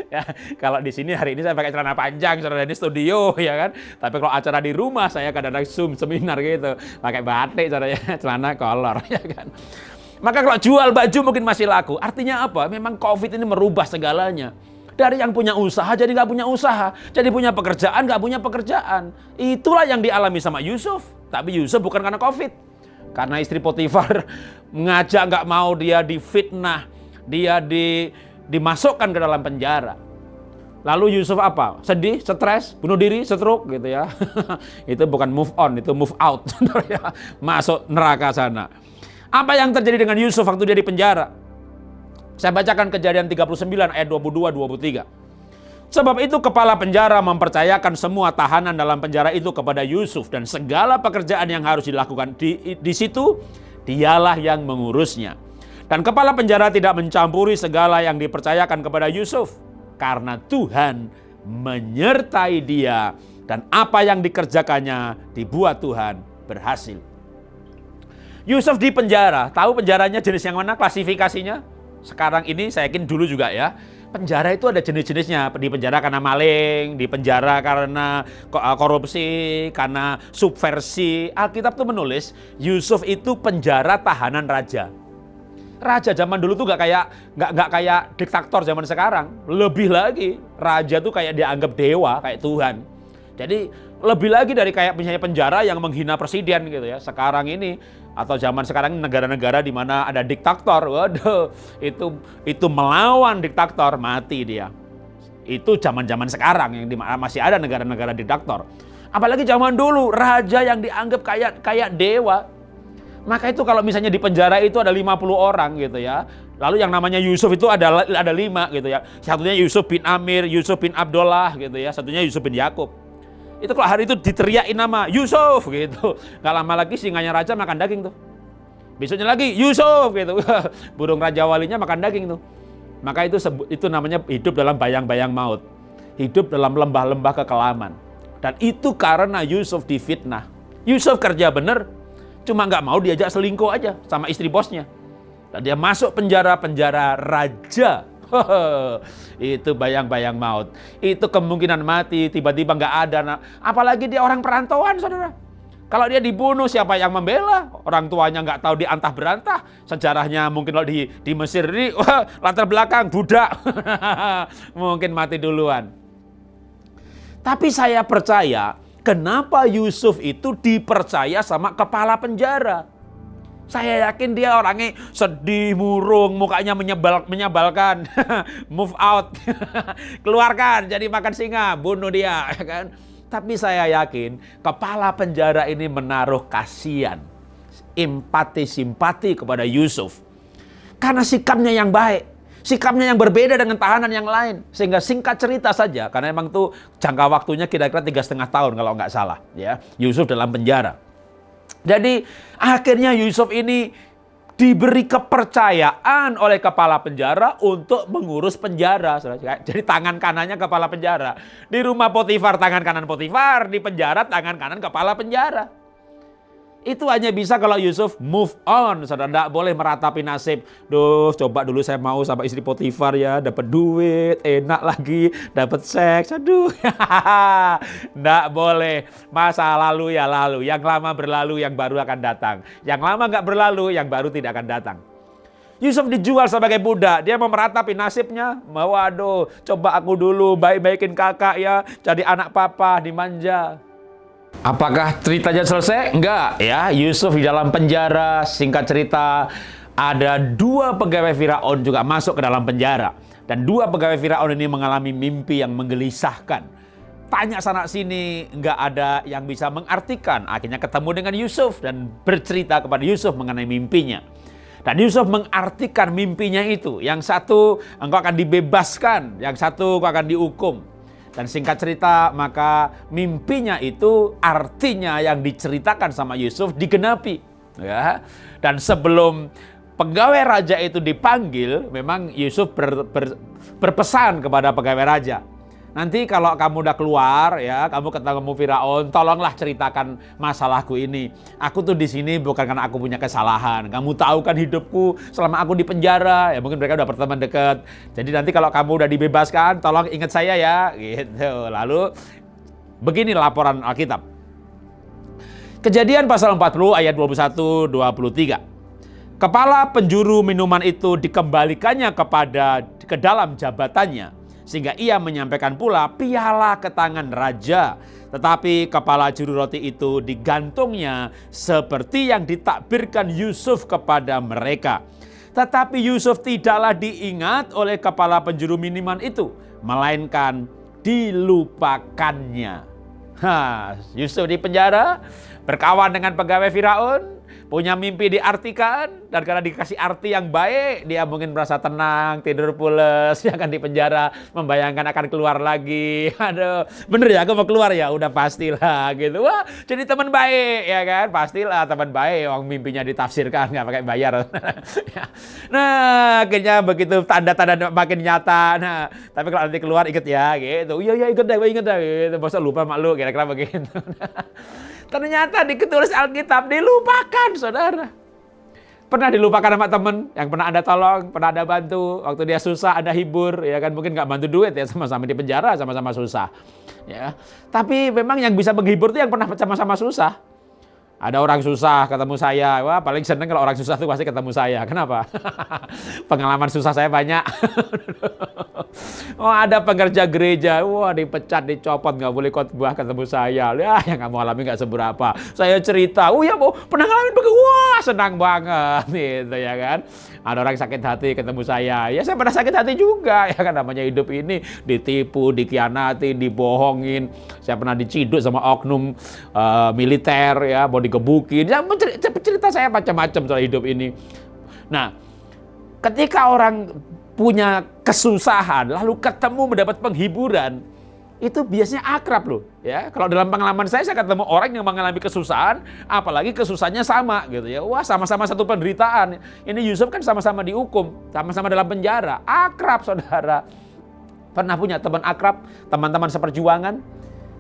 Ya, kalau di sini hari ini saya pakai celana panjang, saudara, ini studio ya kan. Tapi kalau acara di rumah saya kadang-kadang Zoom seminar gitu, pakai batik saudara ya, celana kolor ya kan. Maka kalau jual baju mungkin masih laku. Artinya apa? Memang COVID ini merubah segalanya. Dari yang punya usaha jadi nggak punya usaha, jadi punya pekerjaan nggak punya pekerjaan. Itulah yang dialami sama Yusuf. Tapi Yusuf bukan karena COVID, karena istri Potifar ngajak nggak mau, dia difitnah, dia dimasukkan ke dalam penjara. Lalu Yusuf apa? Sedih, stres, bunuh diri, stroke gitu ya. Itu bukan move on, itu move out. Masuk neraka sana. Apa yang terjadi dengan Yusuf waktu dia di penjara? Saya bacakan Kejadian 39 ayat 22-23. Sebab itu kepala penjara mempercayakan semua tahanan dalam penjara itu kepada Yusuf, dan segala pekerjaan yang harus dilakukan di situ dialah yang mengurusnya. Dan kepala penjara tidak mencampuri segala yang dipercayakan kepada Yusuf, karena Tuhan menyertai dia, dan apa yang dikerjakannya dibuat Tuhan berhasil. Yusuf di penjara, tahu penjaranya jenis yang mana, klasifikasinya? Sekarang ini saya yakin dulu juga ya. Penjara itu ada jenis-jenisnya. Di penjara karena maling, di penjara karena korupsi, karena subversi. Alkitab tuh menulis Yusuf itu penjara tahanan raja. Raja zaman dulu tuh nggak kayak diktator zaman sekarang. Lebih lagi, raja tuh kayak dianggap dewa, kayak Tuhan. Jadi lebih lagi dari kayak misalnya penjara yang menghina presiden gitu ya. Sekarang ini atau zaman sekarang negara-negara di mana ada diktator, waduh, itu melawan diktator mati dia. Itu zaman-zaman sekarang yang masih ada negara-negara diktator. Apalagi zaman dulu raja yang dianggap kayak dewa. Maka itu kalau misalnya di penjara itu ada 50 orang gitu ya. Lalu yang namanya Yusuf itu ada 5 gitu ya. Satunya Yusuf bin Amir, Yusuf bin Abdullah gitu ya. Satunya Yusuf bin Yakub. Itu kalau hari itu diteriakin nama Yusuf gitu. Gak lama lagi singanya raja makan daging tuh. Besoknya lagi Yusuf gitu. Burung raja walinya makan daging tuh. Maka itu namanya hidup dalam bayang-bayang maut. Hidup dalam lembah-lembah kekelaman. Dan itu karena Yusuf difitnah. Yusuf kerja bener, cuma gak mau diajak selingkuh aja sama istri bosnya. Dan dia masuk penjara raja. Itu bayang-bayang maut. Itu kemungkinan mati, tiba-tiba nggak ada. Apalagi dia orang perantauan, saudara. Kalau dia dibunuh, siapa yang membela? Orang tuanya nggak tahu diantah berantah. Sejarahnya mungkin kalau di Mesir ini, latar belakang budak. Mungkin mati duluan. Tapi saya percaya, kenapa Yusuf itu dipercaya sama kepala penjara? Saya yakin dia orangnya sedih, murung, mukanya menyebalkan. Move out. Keluarkan, jadi makan singa, bunuh dia. Ya kan? Tapi saya yakin kepala penjara ini menaruh kasihan, empati, simpati kepada Yusuf. Karena sikapnya yang baik. Sikapnya yang berbeda dengan tahanan yang lain. Sehingga singkat cerita saja, karena emang tuh jangka waktunya kira-kira 3,5 tahun kalau nggak salah. Ya, Yusuf dalam penjara. Jadi akhirnya Yusuf ini diberi kepercayaan oleh kepala penjara untuk mengurus penjara. Jadi tangan kanannya kepala penjara. Di rumah Potifar tangan kanan Potifar, di penjara tangan kanan kepala penjara. Itu hanya bisa kalau Yusuf move on. Saudara, tidak boleh meratapi nasib. Duh, coba dulu saya mau sama istri Potifar ya. Dapat duit, enak lagi. Dapat seks, aduh. Tidak boleh. Masa lalu ya lalu. Yang lama berlalu, yang baru akan datang. Yang lama nggak berlalu, yang baru tidak akan datang. Yusuf dijual sebagai budak. Dia mau meratapi nasibnya. Waduh, coba aku dulu baik-baikin kakak ya. Jadi anak papa, dimanja. Apakah ceritanya selesai? Enggak ya, Yusuf di dalam penjara. Singkat cerita, ada 2 pegawai Firaun juga masuk ke dalam penjara. Dan 2 pegawai Firaun ini mengalami mimpi yang menggelisahkan. Tanya sana sini, enggak ada yang bisa mengartikan. Akhirnya ketemu dengan Yusuf dan bercerita kepada Yusuf mengenai mimpinya. Dan Yusuf mengartikan mimpinya itu. Yang satu, engkau akan dibebaskan. Yang satu, engkau akan dihukum. Dan singkat cerita, maka mimpinya itu artinya yang diceritakan sama Yusuf digenapi. Ya. Dan sebelum pegawai raja itu dipanggil, memang Yusuf berpesan kepada pegawai raja. nanti kalau kamu udah keluar ya, kamu ketemu Firaun, tolonglah ceritakan masalahku ini. Aku tuh di sini bukan karena aku punya kesalahan. Kamu tahu kan hidupku selama aku di penjara. Ya mungkin mereka udah berteman dekat. Jadi nanti kalau kamu udah dibebaskan, tolong ingat saya ya, gitu. Lalu begini laporan Alkitab. Kejadian pasal 40 ayat 21-23. Kepala penjuru minuman itu dikembalikannya ke dalam jabatannya, sehingga ia menyampaikan pula piala ke tangan raja. Tetapi kepala juru roti itu digantungnya seperti yang ditakbirkan Yusuf kepada mereka. Tetapi Yusuf tidaklah diingat oleh kepala penjuru minuman itu, melainkan dilupakannya. Yusuf di penjara, berkawan dengan pegawai Firaun, punya mimpi diartikan, dan karena dikasih arti yang baik, dia mungkin merasa tenang, tidur pules, ya kan di penjara, membayangkan akan keluar lagi. Aduh, bener ya aku mau keluar ya, udah pastilah gitu. Wah, jadi teman baik ya kan, pastilah teman baik, orang mimpinya ditafsirkan nggak pakai bayar. Nah, akhirnya begitu tanda-tanda makin nyata. Nah, tapi kalau nanti keluar inget ya gitu. Iya inget deh gitu. Masa lupa malu kira-kira begitu. Ternyata ditulis Alkitab dilupakan, saudara. Pernah dilupakan sama teman yang pernah Anda tolong, pernah Anda bantu, waktu dia susah Anda hibur, ya kan mungkin nggak bantu duit ya, sama-sama di penjara, sama-sama susah. Ya, tapi memang yang bisa menghibur itu yang pernah sama-sama susah. Ada orang susah ketemu saya, wah paling seneng kalau orang susah tuh pasti ketemu saya. Kenapa? Pengalaman susah saya banyak. Oh ada pekerja gereja, wah dipecat, dicopot, nggak boleh khotbah ketemu saya. Ya yang kamu alami nggak seberapa. Saya cerita, oh ya bu, pernah ngalamin begitu, wah senang banget, gitu ya kan. Ada orang sakit hati ketemu saya, ya saya pernah sakit hati juga, ya kan namanya hidup ini ditipu, dikhianati, dibohongin. Saya pernah diciduk sama oknum militer, ya, mau digebukin. Ya, cerita saya macam-macam soal hidup ini. Nah, ketika orang punya kesusahan, lalu ketemu mendapat penghiburan, itu biasanya akrab loh. Ya, kalau dalam pengalaman saya ketemu orang yang mengalami kesusahan, apalagi kesusahannya sama gitu ya. Wah, sama-sama satu penderitaan. Ini Yusuf kan sama-sama dihukum, sama-sama dalam penjara, akrab saudara. Pernah punya teman akrab, teman-teman seperjuangan?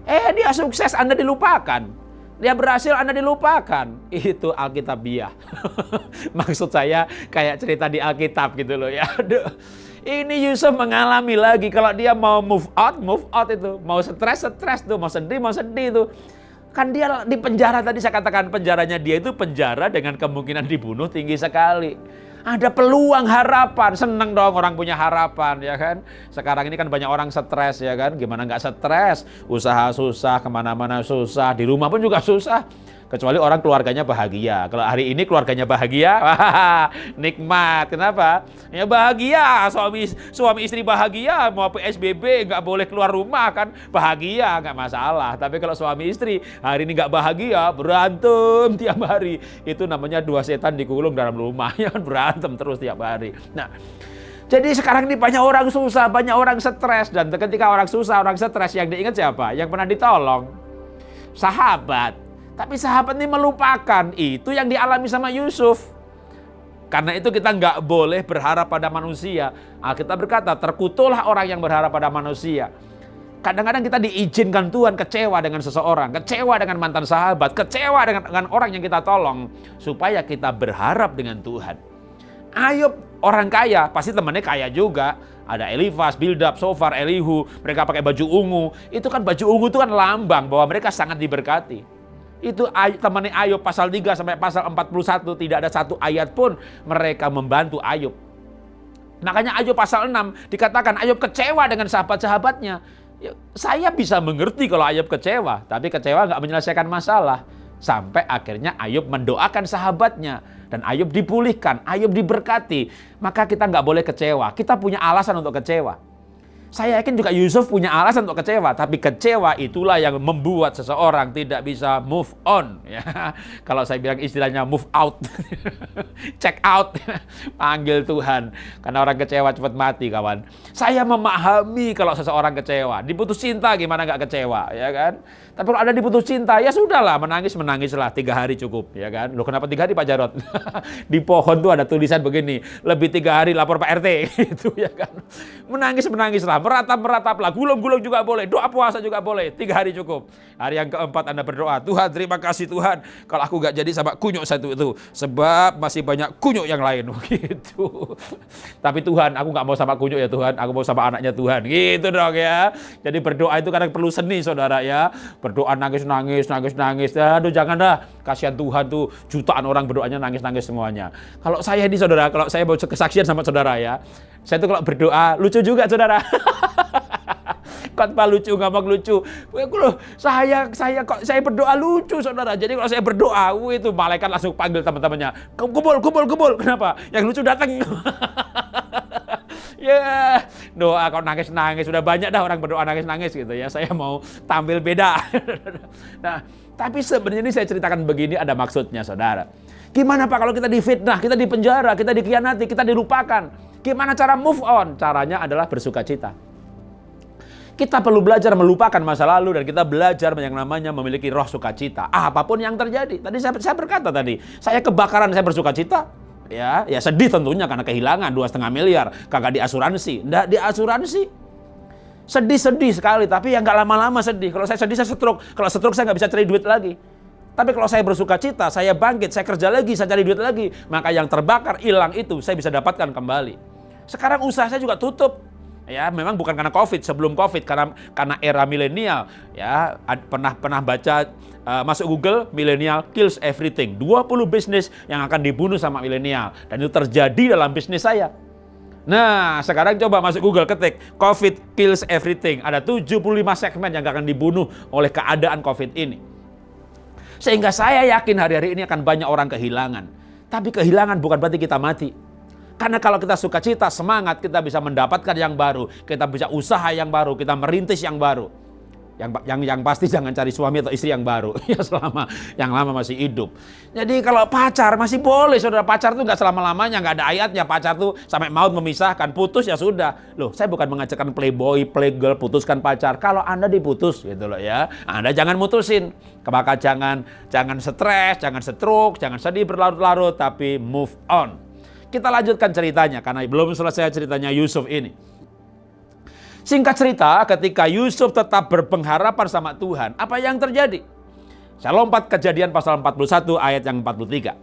Dia sukses, Anda dilupakan. Dia berhasil, Anda dilupakan. Itu Alkitabiah. Maksud saya kayak cerita di Alkitab gitu loh ya. Aduh. Ini Yusuf mengalami lagi, kalau dia mau move out itu. Mau stres tuh, mau sedih tuh. Kan dia di penjara tadi, saya katakan penjaranya dia itu penjara dengan kemungkinan dibunuh tinggi sekali. Ada peluang harapan, seneng dong orang punya harapan ya kan. Sekarang ini kan banyak orang stres ya kan, gimana nggak stres, usaha susah, kemana-mana susah, di rumah pun juga susah. Kecuali orang keluarganya bahagia. Kalau hari ini keluarganya bahagia, wah, nikmat. Kenapa? Ya bahagia, suami istri bahagia, mau PSBB nggak boleh keluar rumah kan, bahagia nggak masalah. Tapi kalau suami istri hari ini nggak bahagia, berantem tiap hari, itu namanya dua setan dikurung dalam rumah, ya kan, berantem terus tiap hari. Nah, jadi sekarang ini banyak orang susah, banyak orang stres, dan ketika orang susah, orang stres yang diingat siapa? Yang pernah ditolong, sahabat. Tapi sahabat ini melupakan, itu yang dialami sama Yusuf. Karena itu kita nggak boleh berharap pada manusia. Alkitab berkata, terkutuklah orang yang berharap pada manusia. Kadang-kadang kita diizinkan Tuhan kecewa dengan seseorang, kecewa dengan mantan sahabat, kecewa dengan orang yang kita tolong, supaya kita berharap dengan Tuhan. Ayub orang kaya, pasti temannya kaya juga. Ada Elifas, Bildad, Sofar, Elihu, mereka pakai baju ungu. Itu kan baju ungu itu kan lambang bahwa mereka sangat diberkati. Itu temannya Ayub pasal 3 sampai pasal 41, tidak ada satu ayat pun mereka membantu Ayub. Makanya Ayub pasal 6 dikatakan Ayub kecewa dengan sahabat-sahabatnya. Saya bisa mengerti kalau Ayub kecewa, tapi kecewa nggak menyelesaikan masalah. Sampai akhirnya Ayub mendoakan sahabatnya dan Ayub dipulihkan, Ayub diberkati. Maka kita nggak boleh kecewa, kita punya alasan untuk kecewa. Saya yakin juga Yusuf punya alasan untuk kecewa, tapi kecewa itulah yang membuat seseorang tidak bisa move on. Ya. Kalau saya bilang istilahnya move out, check out, panggil Tuhan. Karena orang kecewa cepat mati, kawan. Saya memahami kalau seseorang kecewa, diputus cinta gimana nggak kecewa, ya kan? Tapi kalau Anda diputus cinta, ya sudahlah, menangislah 3 hari cukup, ya kan? Loh kenapa 3 hari Pak Jarot? Di pohon tuh ada tulisan begini, lebih 3 hari lapor Pak RT, gitu ya kan? Menangislah, merataplah, gulung-gulung juga boleh, doa puasa juga boleh, 3 hari cukup. Hari yang keempat Anda berdoa, Tuhan terima kasih Tuhan, kalau aku gak jadi sama kunyuk satu itu, sebab masih banyak kunyuk yang lain, gitu. Tapi Tuhan, aku gak mau sama kunyuk ya Tuhan, aku mau sama anaknya Tuhan, gitu dong ya. Jadi berdoa itu kadang perlu seni saudara ya, berdoa nangis. Aduh jangan dah, kasihan Tuhan tuh, jutaan orang berdoanya nangis semuanya. Kalau saya ini saudara, kalau saya mau kesaksian sama saudara ya, saya tuh kalau berdoa lucu juga saudara. Khotbah lucu, ngomong lucu. Saya berdoa lucu saudara. Jadi kalau saya berdoa, itu malaikat langsung panggil teman-temannya. Kumpul. Kenapa? Yang lucu datang. Ya, doa kok nangis. Sudah banyak dah orang berdoa nangis gitu ya. Saya mau tampil beda. Nah, tapi sebenarnya ini saya ceritakan begini ada maksudnya saudara. Gimana Pak kalau kita difitnah, kita dipenjara, kita dikhianati, kita dilupakan? Gimana cara move on? Caranya adalah bersukacita. Kita perlu belajar melupakan masa lalu dan kita belajar yang namanya memiliki roh sukacita. Apapun yang terjadi. Tadi saya berkata tadi, saya kebakaran saya bersukacita. Ya sedih tentunya karena kehilangan 2,5 miliar, kagak diasuransi. Nggak diasuransi. Sedih sekali, tapi ya nggak lama-lama sedih. Kalau saya sedih saya stroke. Kalau stroke saya nggak bisa cari duit lagi. Tapi kalau saya bersukacita, saya bangkit, saya kerja lagi, saya cari duit lagi, maka yang terbakar, hilang itu saya bisa dapatkan kembali. Sekarang usaha saya juga tutup. Ya, memang bukan karena Covid, sebelum Covid karena era milenial. Ya, pernah baca masuk Google, milenial kills everything. 20 bisnis yang akan dibunuh sama milenial dan itu terjadi dalam bisnis saya. Nah, sekarang coba masuk Google, ketik Covid kills everything. Ada 75 segmen yang akan dibunuh oleh keadaan Covid ini. Sehingga saya yakin hari-hari ini akan banyak orang kehilangan. Tapi kehilangan bukan berarti kita mati. Karena kalau kita sukacita, semangat, kita bisa mendapatkan yang baru. Kita bisa usaha yang baru, kita merintis yang baru. Yang pasti jangan cari suami atau istri yang baru. Ya selama yang lama masih hidup. Jadi kalau pacar masih boleh, saudara. Pacar tuh nggak selama-lamanya, nggak ada ayatnya. Pacar tuh sampai maut memisahkan, putus ya sudah. Loh, saya bukan mengajarkan playboy, playgirl, putuskan pacar. Kalau Anda diputus gitu loh ya, Anda jangan mutusin. Maka jangan stres, jangan stroke, jangan sedih berlarut-larut, tapi move on. Kita lanjutkan ceritanya, karena belum selesai ceritanya Yusuf ini. Singkat cerita, ketika Yusuf tetap berpengharapan sama Tuhan, apa yang terjadi? Saya lompat Kejadian pasal 41 ayat yang 43.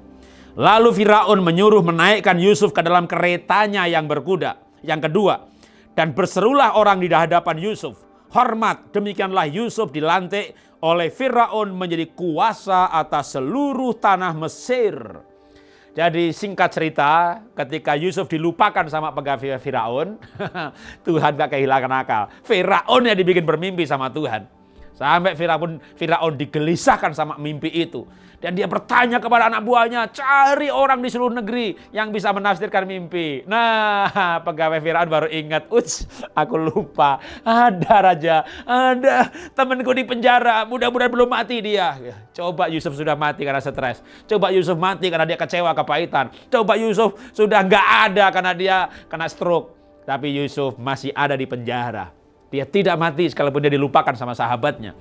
Lalu Firaun menyuruh menaikkan Yusuf ke dalam keretanya yang berkuda. Yang kedua, dan berserulah orang di hadapan Yusuf, hormat, demikianlah Yusuf dilantik oleh Firaun menjadi kuasa atas seluruh tanah Mesir. Jadi singkat cerita, ketika Yusuf dilupakan sama pegawai Firaun, Tuhan gak kehilangan akal. Firaun yang dibikin bermimpi sama Tuhan. Sampai Firaun digelisahkan sama mimpi itu. Dan dia bertanya kepada anak buahnya, cari orang di seluruh negeri yang bisa menafsirkan mimpi. Nah, pegawai Firaun baru ingat, aku lupa. Ada raja, ada temanku di penjara, mudah-mudahan belum mati dia. Coba Yusuf sudah mati karena stres. Coba Yusuf mati karena dia kecewa, kepahitan. Coba Yusuf sudah nggak ada karena dia kena stroke. Tapi Yusuf masih ada di penjara. Dia tidak mati sekalipun dia dilupakan sama sahabatnya.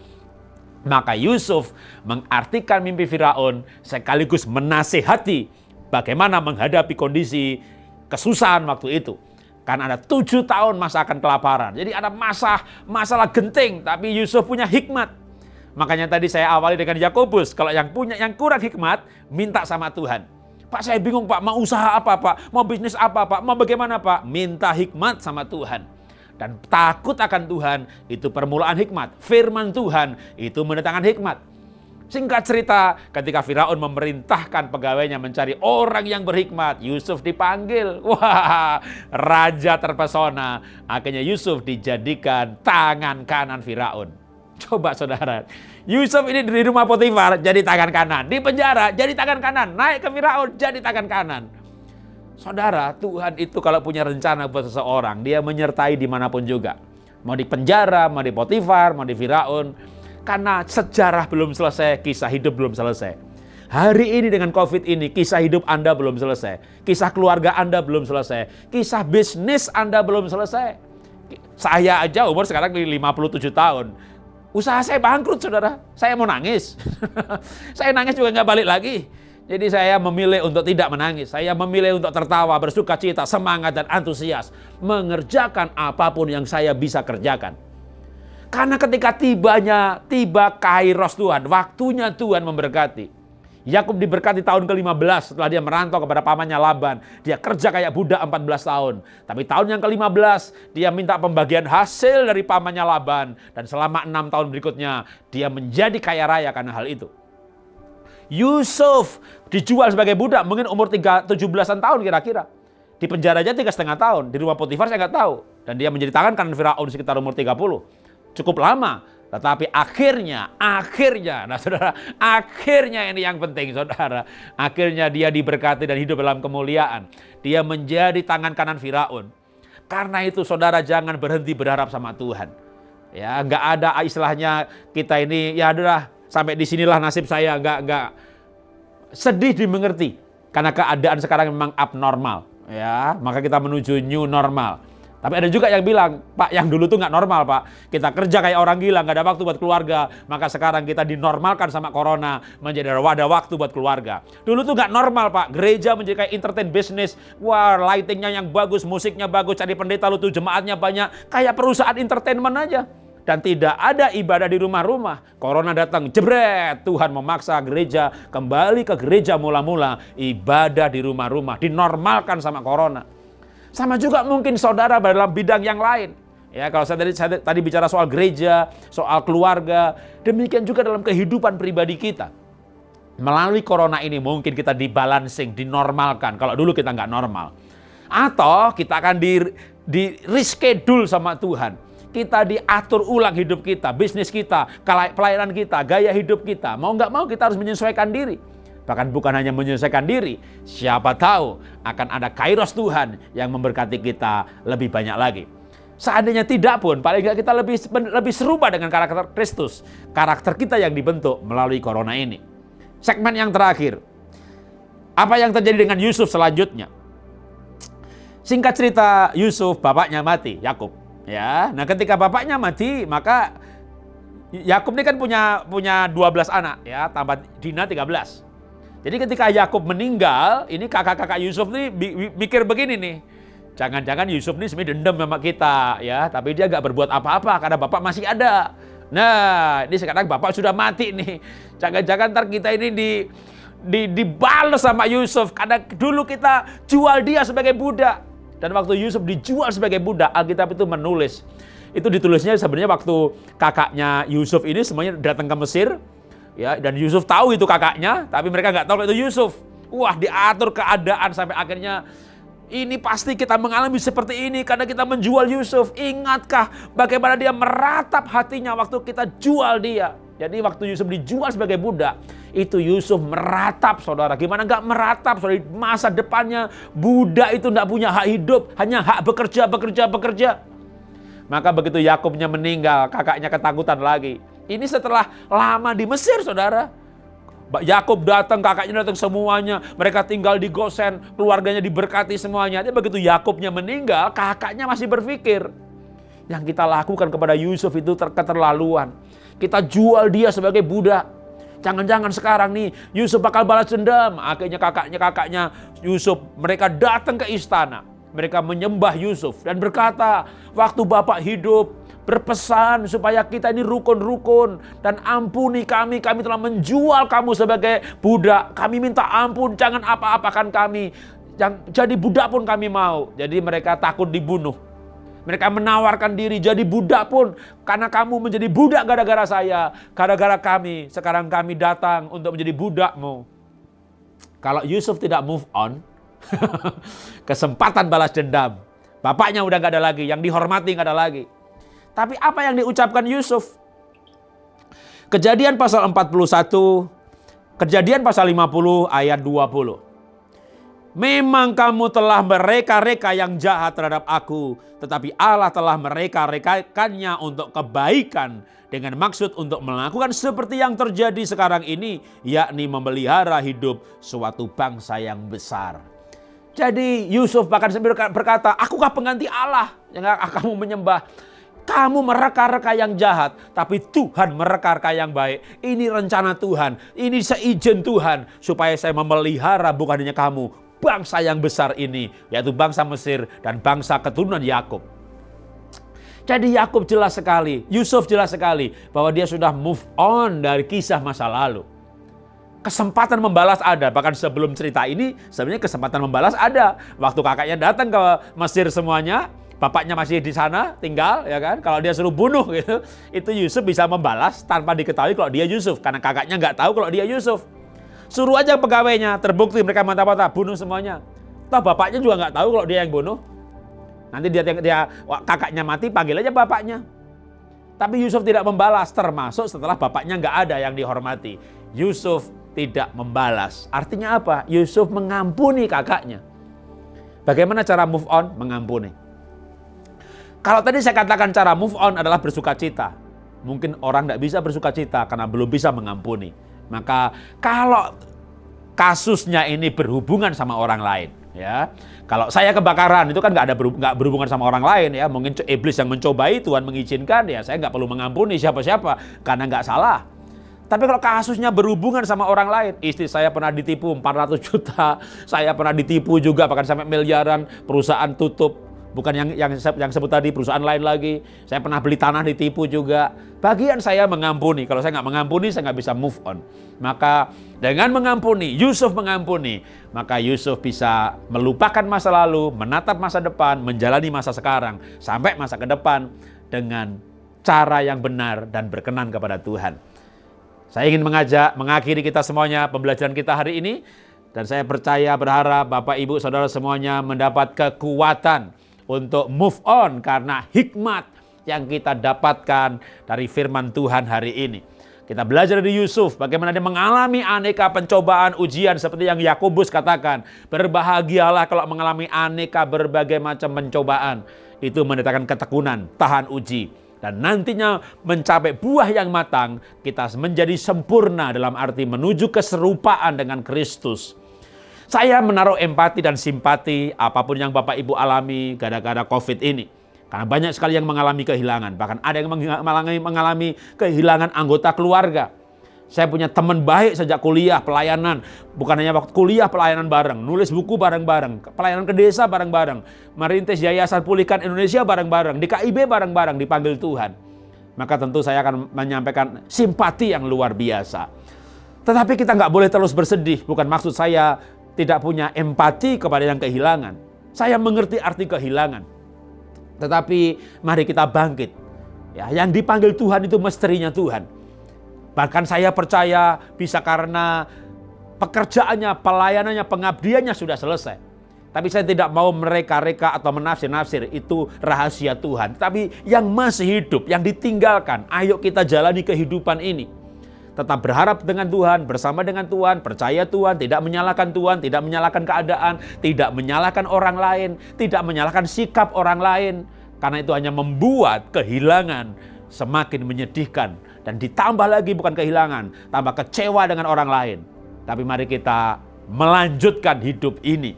Maka Yusuf mengartikan mimpi Firaun sekaligus menasihati bagaimana menghadapi kondisi kesusahan waktu itu. Karena ada 7 tahun masa akan kelaparan. Jadi ada masalah genting, tapi Yusuf punya hikmat. Makanya tadi saya awali dengan Yakobus, kalau yang kurang hikmat, minta sama Tuhan. Pak, saya bingung Pak, mau usaha apa Pak? Mau bisnis apa Pak? Mau bagaimana Pak? Minta hikmat sama Tuhan. Dan takut akan Tuhan itu permulaan hikmat. Firman Tuhan itu mendatangkan hikmat. Singkat cerita, ketika Firaun memerintahkan pegawainya mencari orang yang berhikmat, Yusuf dipanggil. Wah, raja terpesona. Akhirnya Yusuf dijadikan tangan kanan Firaun. Coba saudara, Yusuf ini di rumah Potifar jadi tangan kanan. Di penjara jadi tangan kanan. Naik ke Firaun jadi tangan kanan. Saudara, Tuhan itu kalau punya rencana buat seseorang, dia menyertai dimanapun juga. Mau di penjara, mau di Potifar, mau di Firaun. Karena sejarah belum selesai, kisah hidup belum selesai. Hari ini dengan Covid ini, kisah hidup Anda belum selesai. Kisah keluarga Anda belum selesai. Kisah bisnis Anda belum selesai. Saya aja umur sekarang 57 tahun. Usaha saya bangkrut, saudara. Saya mau nangis. Saya nangis juga nggak balik lagi. Jadi saya memilih untuk tidak menangis. Saya memilih untuk tertawa, bersuka cita, semangat dan antusias. Mengerjakan apapun yang saya bisa kerjakan. Karena ketika tiba kairos Tuhan, waktunya Tuhan memberkati. Yakub diberkati tahun ke-15 setelah dia merantau kepada pamannya Laban. Dia kerja kayak budak 14 tahun. Tapi tahun yang ke-15 dia minta pembagian hasil dari pamannya Laban. Dan selama 6 tahun berikutnya dia menjadi kaya raya karena hal itu. Yusuf dijual sebagai budak mungkin umur 17-an tahun kira-kira. Di penjara aja 3,5 tahun. Di rumah Potifar saya nggak tahu. Dan dia menjadi tangan kanan Firaun sekitar umur 30. Cukup lama. Tetapi akhirnya, nah saudara, akhirnya ini yang penting saudara. Akhirnya dia diberkati dan hidup dalam kemuliaan. Dia menjadi tangan kanan Firaun. Karena itu saudara jangan berhenti berharap sama Tuhan. Ya, nggak ada istilahnya kita ini, ya adalah sampai di sinilah nasib saya, nggak sedih dimengerti. Karena keadaan sekarang memang abnormal. Ya, maka kita menuju new normal. Tapi ada juga yang bilang, Pak, yang dulu tuh nggak normal, Pak. Kita kerja kayak orang gila, nggak ada waktu buat keluarga. Maka sekarang kita dinormalkan sama corona, menjadi ada waktu buat keluarga. Dulu tuh nggak normal, Pak. Gereja menjadi kayak entertain business. Wah, lightingnya yang bagus, musiknya bagus, cari pendeta lu tuh jemaatnya banyak. Kayak perusahaan entertainment aja. Dan tidak ada ibadah di rumah-rumah. Corona datang, jebret. Tuhan memaksa gereja kembali ke gereja mula-mula. Ibadah di rumah-rumah, dinormalkan sama corona. Sama juga mungkin saudara dalam bidang yang lain. Ya, kalau saya tadi bicara soal gereja, soal keluarga, demikian juga dalam kehidupan pribadi kita. Melalui corona ini mungkin kita dibalancing, dinormalkan. Kalau dulu kita nggak normal. Atau kita akan di reschedule sama Tuhan. Kita diatur ulang hidup kita, bisnis kita, pelayanan kita, gaya hidup kita. Mau nggak mau kita harus menyesuaikan diri. Bahkan bukan hanya menyelesaikan diri, siapa tahu akan ada kairos Tuhan yang memberkati kita lebih banyak lagi. Seandainya tidak pun, paling nggak kita lebih serupa dengan karakter Kristus. Karakter kita yang dibentuk melalui corona ini. Segmen yang terakhir. Apa yang terjadi dengan Yusuf selanjutnya? Singkat cerita, Yusuf bapaknya mati, Yakub. Ya, nah ketika bapaknya mati, maka Yakub ini kan punya 12 anak, ya, tambah Dina 13. Jadi ketika Yakub meninggal, ini kakak-kakak Yusuf nih mikir begini nih. Jangan-jangan Yusuf nih sebenarnya dendam sama kita, ya, tapi dia gak berbuat apa-apa karena bapak masih ada. Nah, ini sekarang bapak sudah mati nih. Jangan-jangan ntar kita ini dibalas sama Yusuf karena dulu kita jual dia sebagai budak. Dan waktu Yusuf dijual sebagai budak, Alkitab itu menulis. Itu ditulisnya sebenarnya waktu kakaknya Yusuf ini semuanya datang ke Mesir. Ya, dan Yusuf tahu itu kakaknya, tapi mereka nggak tahu itu Yusuf. Wah, diatur keadaan sampai akhirnya ini pasti kita mengalami seperti ini karena kita menjual Yusuf. Ingatkah bagaimana dia meratap hatinya waktu kita jual dia? Jadi waktu Yusuf dijual sebagai budak, itu Yusuf meratap, saudara. Gimana nggak meratap, saudara? Masa depannya budak itu nggak punya hak hidup, hanya hak bekerja. Maka begitu Yakubnya meninggal, kakaknya ketakutan lagi. Ini setelah lama di Mesir, saudara. Yakub datang, kakaknya datang semuanya. Mereka tinggal di Gosen, keluarganya diberkati semuanya. Tapi begitu Yakubnya meninggal, kakaknya masih berpikir. Yang kita lakukan kepada Yusuf itu keterlaluan. Kita jual dia sebagai budak. Jangan-jangan sekarang nih Yusuf bakal balas dendam. Akhirnya kakaknya Yusuf, mereka datang ke istana. Mereka menyembah Yusuf dan berkata, waktu bapak hidup, berpesan supaya kita ini rukun-rukun dan ampuni kami telah menjual kamu sebagai budak. Kami minta ampun, jangan apa-apakan kami. Jadi budak pun kami mau. Jadi mereka takut dibunuh. Mereka menawarkan diri jadi budak pun karena kamu menjadi budak gara-gara saya, gara-gara kami. Sekarang kami datang untuk menjadi budakmu. Kalau Yusuf tidak move on, kesempatan balas dendam. Bapaknya udah gak ada lagi, yang dihormati gak ada lagi. Tapi apa yang diucapkan Yusuf? Kejadian pasal 41, Kejadian pasal 50 ayat 20. Memang kamu telah mereka-reka yang jahat terhadap aku, tetapi Allah telah mereka-rekakannya untuk kebaikan dengan maksud untuk melakukan seperti yang terjadi sekarang ini, yakni memelihara hidup suatu bangsa yang besar. Jadi Yusuf bahkan berkata, akukah pengganti Allah yang kamu menyembah? Kamu mereka-reka yang jahat, tapi Tuhan mereka-reka yang baik. Ini rencana Tuhan, ini seizin Tuhan, supaya saya memelihara bukan hanya kamu, bangsa yang besar ini, yaitu bangsa Mesir dan bangsa keturunan Yakub. Jadi Yakub jelas sekali, Yusuf jelas sekali, bahwa dia sudah move on dari kisah masa lalu. Kesempatan membalas ada, bahkan sebelum cerita ini sebenarnya kesempatan membalas ada. Waktu kakaknya datang ke Mesir semuanya, bapaknya masih di sana tinggal, ya kan? Kalau dia suruh bunuh gitu, itu Yusuf bisa membalas tanpa diketahui kalau dia Yusuf, karena kakaknya nggak tahu kalau dia Yusuf. Suruh aja pegawainya, terbukti mereka mantap-mantap bunuh semuanya. Toh bapaknya juga nggak tahu kalau dia yang bunuh. Nanti kakaknya mati, panggil aja bapaknya. Tapi Yusuf tidak membalas, termasuk setelah bapaknya nggak ada yang dihormati. Yusuf tidak membalas. Artinya apa? Yusuf mengampuni kakaknya. Bagaimana cara move on? Mengampuni. Kalau tadi saya katakan cara move on adalah bersuka cita. Mungkin orang tidak bisa bersuka cita karena belum bisa mengampuni. Maka kalau kasusnya ini berhubungan sama orang lain, ya. Kalau saya kebakaran itu kan nggak berhubungan sama orang lain, ya. Mungkin iblis yang mencobai, Tuhan mengizinkan, ya saya nggak perlu mengampuni siapa-siapa karena nggak salah. Tapi kalau kasusnya berhubungan sama orang lain, istri saya pernah ditipu 400 juta, saya pernah ditipu juga bahkan sampai miliaran, perusahaan tutup. Bukan yang sebut tadi, perusahaan lain lagi. Saya pernah beli tanah ditipu juga. Bagian saya mengampuni. Kalau saya nggak mengampuni, saya nggak bisa move on. Maka dengan mengampuni, Yusuf mengampuni, maka Yusuf bisa melupakan masa lalu, menatap masa depan, menjalani masa sekarang, sampai masa ke depan dengan cara yang benar dan berkenan kepada Tuhan. Saya ingin mengakhiri kita semuanya pembelajaran kita hari ini. Dan saya percaya, berharap Bapak, Ibu, Saudara semuanya mendapat kekuatan untuk move on karena hikmat yang kita dapatkan dari firman Tuhan hari ini. Kita belajar dari Yusuf bagaimana dia mengalami aneka pencobaan, ujian seperti yang Yakobus katakan. Berbahagialah kalau mengalami aneka berbagai macam pencobaan. Itu mendatangkan ketekunan, tahan uji. Dan nantinya mencapai buah yang matang, kita menjadi sempurna dalam arti menuju keserupaan dengan Kristus. Saya menaruh empati dan simpati apapun yang Bapak Ibu alami gara-gara COVID ini. Karena banyak sekali yang mengalami kehilangan. Bahkan ada yang mengalami kehilangan anggota keluarga. Saya punya teman baik sejak kuliah, pelayanan. Bukan hanya waktu kuliah, pelayanan bareng. Nulis buku bareng-bareng. Pelayanan ke desa bareng-bareng. Merintis Yayasan Pulihkan Indonesia bareng-bareng. Di KIB bareng-bareng, dipanggil Tuhan. Maka tentu saya akan menyampaikan simpati yang luar biasa. Tetapi kita nggak boleh terus bersedih. Bukan maksud saya tidak punya empati kepada yang kehilangan. Saya mengerti arti kehilangan. Tetapi mari kita bangkit. Ya, yang dipanggil Tuhan itu misterinya Tuhan. Bahkan saya percaya bisa karena pekerjaannya, pelayanannya, pengabdiannya sudah selesai. Tapi saya tidak mau mereka-reka atau menafsir-nafsir, itu rahasia Tuhan. Tapi yang masih hidup, yang ditinggalkan, ayo kita jalani kehidupan ini. Tetap berharap dengan Tuhan, bersama dengan Tuhan, percaya Tuhan, tidak menyalahkan Tuhan, tidak menyalahkan keadaan, tidak menyalahkan orang lain, tidak menyalahkan sikap orang lain. Karena itu hanya membuat kehilangan semakin menyedihkan. Dan ditambah lagi bukan kehilangan, tambah kecewa dengan orang lain. Tapi mari kita melanjutkan hidup ini.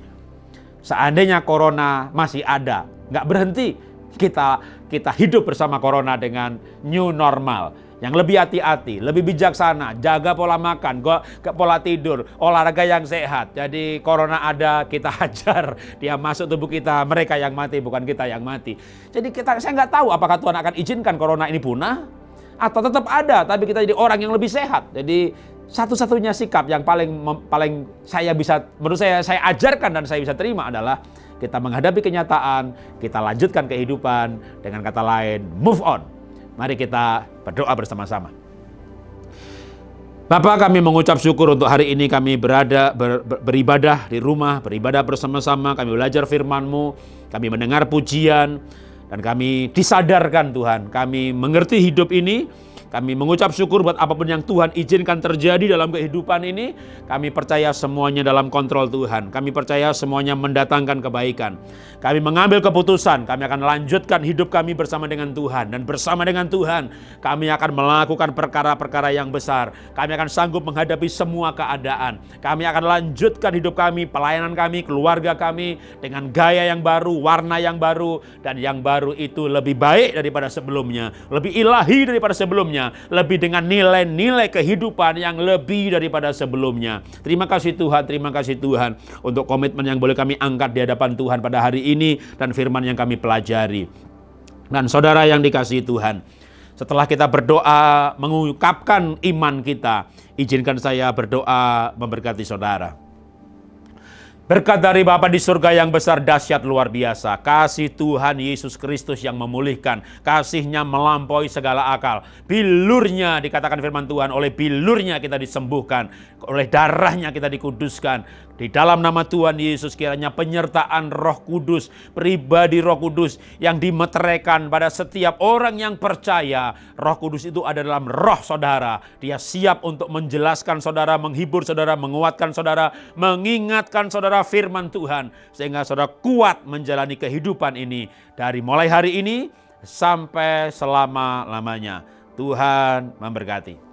Seandainya corona masih ada, nggak berhenti, kita hidup bersama corona dengan new normal. Yang lebih hati-hati, lebih bijaksana, jaga pola makan, pola tidur, olahraga yang sehat. Jadi corona ada, kita hajar, dia masuk tubuh kita, mereka yang mati, bukan kita yang mati. Jadi saya nggak tahu apakah Tuhan akan izinkan corona ini punah, atau tetap ada, tapi kita jadi orang yang lebih sehat. Jadi satu-satunya sikap yang paling saya bisa, menurut saya ajarkan dan saya bisa terima adalah kita menghadapi kenyataan, kita lanjutkan kehidupan, dengan kata lain, move on. Mari kita berdoa bersama-sama. Bapa, kami mengucap syukur untuk hari ini kami beribadah di rumah, beribadah bersama-sama, kami belajar firman-Mu, kami mendengar pujian, dan kami disadarkan Tuhan, kami mengerti hidup ini, Kami mengucap syukur buat apapun yang Tuhan izinkan terjadi dalam kehidupan ini. Kami percaya semuanya dalam kontrol Tuhan. Kami percaya semuanya mendatangkan kebaikan. Kami mengambil keputusan, kami akan lanjutkan hidup kami bersama dengan Tuhan. Dan bersama dengan Tuhan, kami akan melakukan perkara-perkara yang besar. Kami akan sanggup menghadapi semua keadaan. Kami akan lanjutkan hidup kami, pelayanan kami, keluarga kami dengan gaya yang baru, warna yang baru, dan yang baru itu lebih baik daripada sebelumnya, lebih ilahi daripada sebelumnya, lebih dengan nilai-nilai kehidupan yang lebih daripada sebelumnya. Terima kasih Tuhan untuk komitmen yang boleh kami angkat di hadapan Tuhan pada hari ini dan firman yang kami pelajari. Dan saudara yang dikasihi Tuhan, setelah kita berdoa mengungkapkan iman kita, izinkan saya berdoa memberkati saudara. Berkat dari Bapa di surga yang besar, dahsyat, luar biasa. Kasih Tuhan Yesus Kristus yang memulihkan. Kasih-Nya melampaui segala akal. Bilurnya, dikatakan firman Tuhan, oleh bilurnya kita disembuhkan. Oleh darahnya kita dikuduskan. Di dalam nama Tuhan Yesus kiranya penyertaan Roh Kudus, pribadi Roh Kudus yang dimeteraikan pada setiap orang yang percaya. Roh Kudus itu ada dalam roh saudara. Dia siap untuk menjelaskan saudara, menghibur saudara, menguatkan saudara, mengingatkan saudara firman Tuhan. Sehingga saudara kuat menjalani kehidupan ini dari mulai hari ini sampai selama-lamanya. Tuhan memberkati.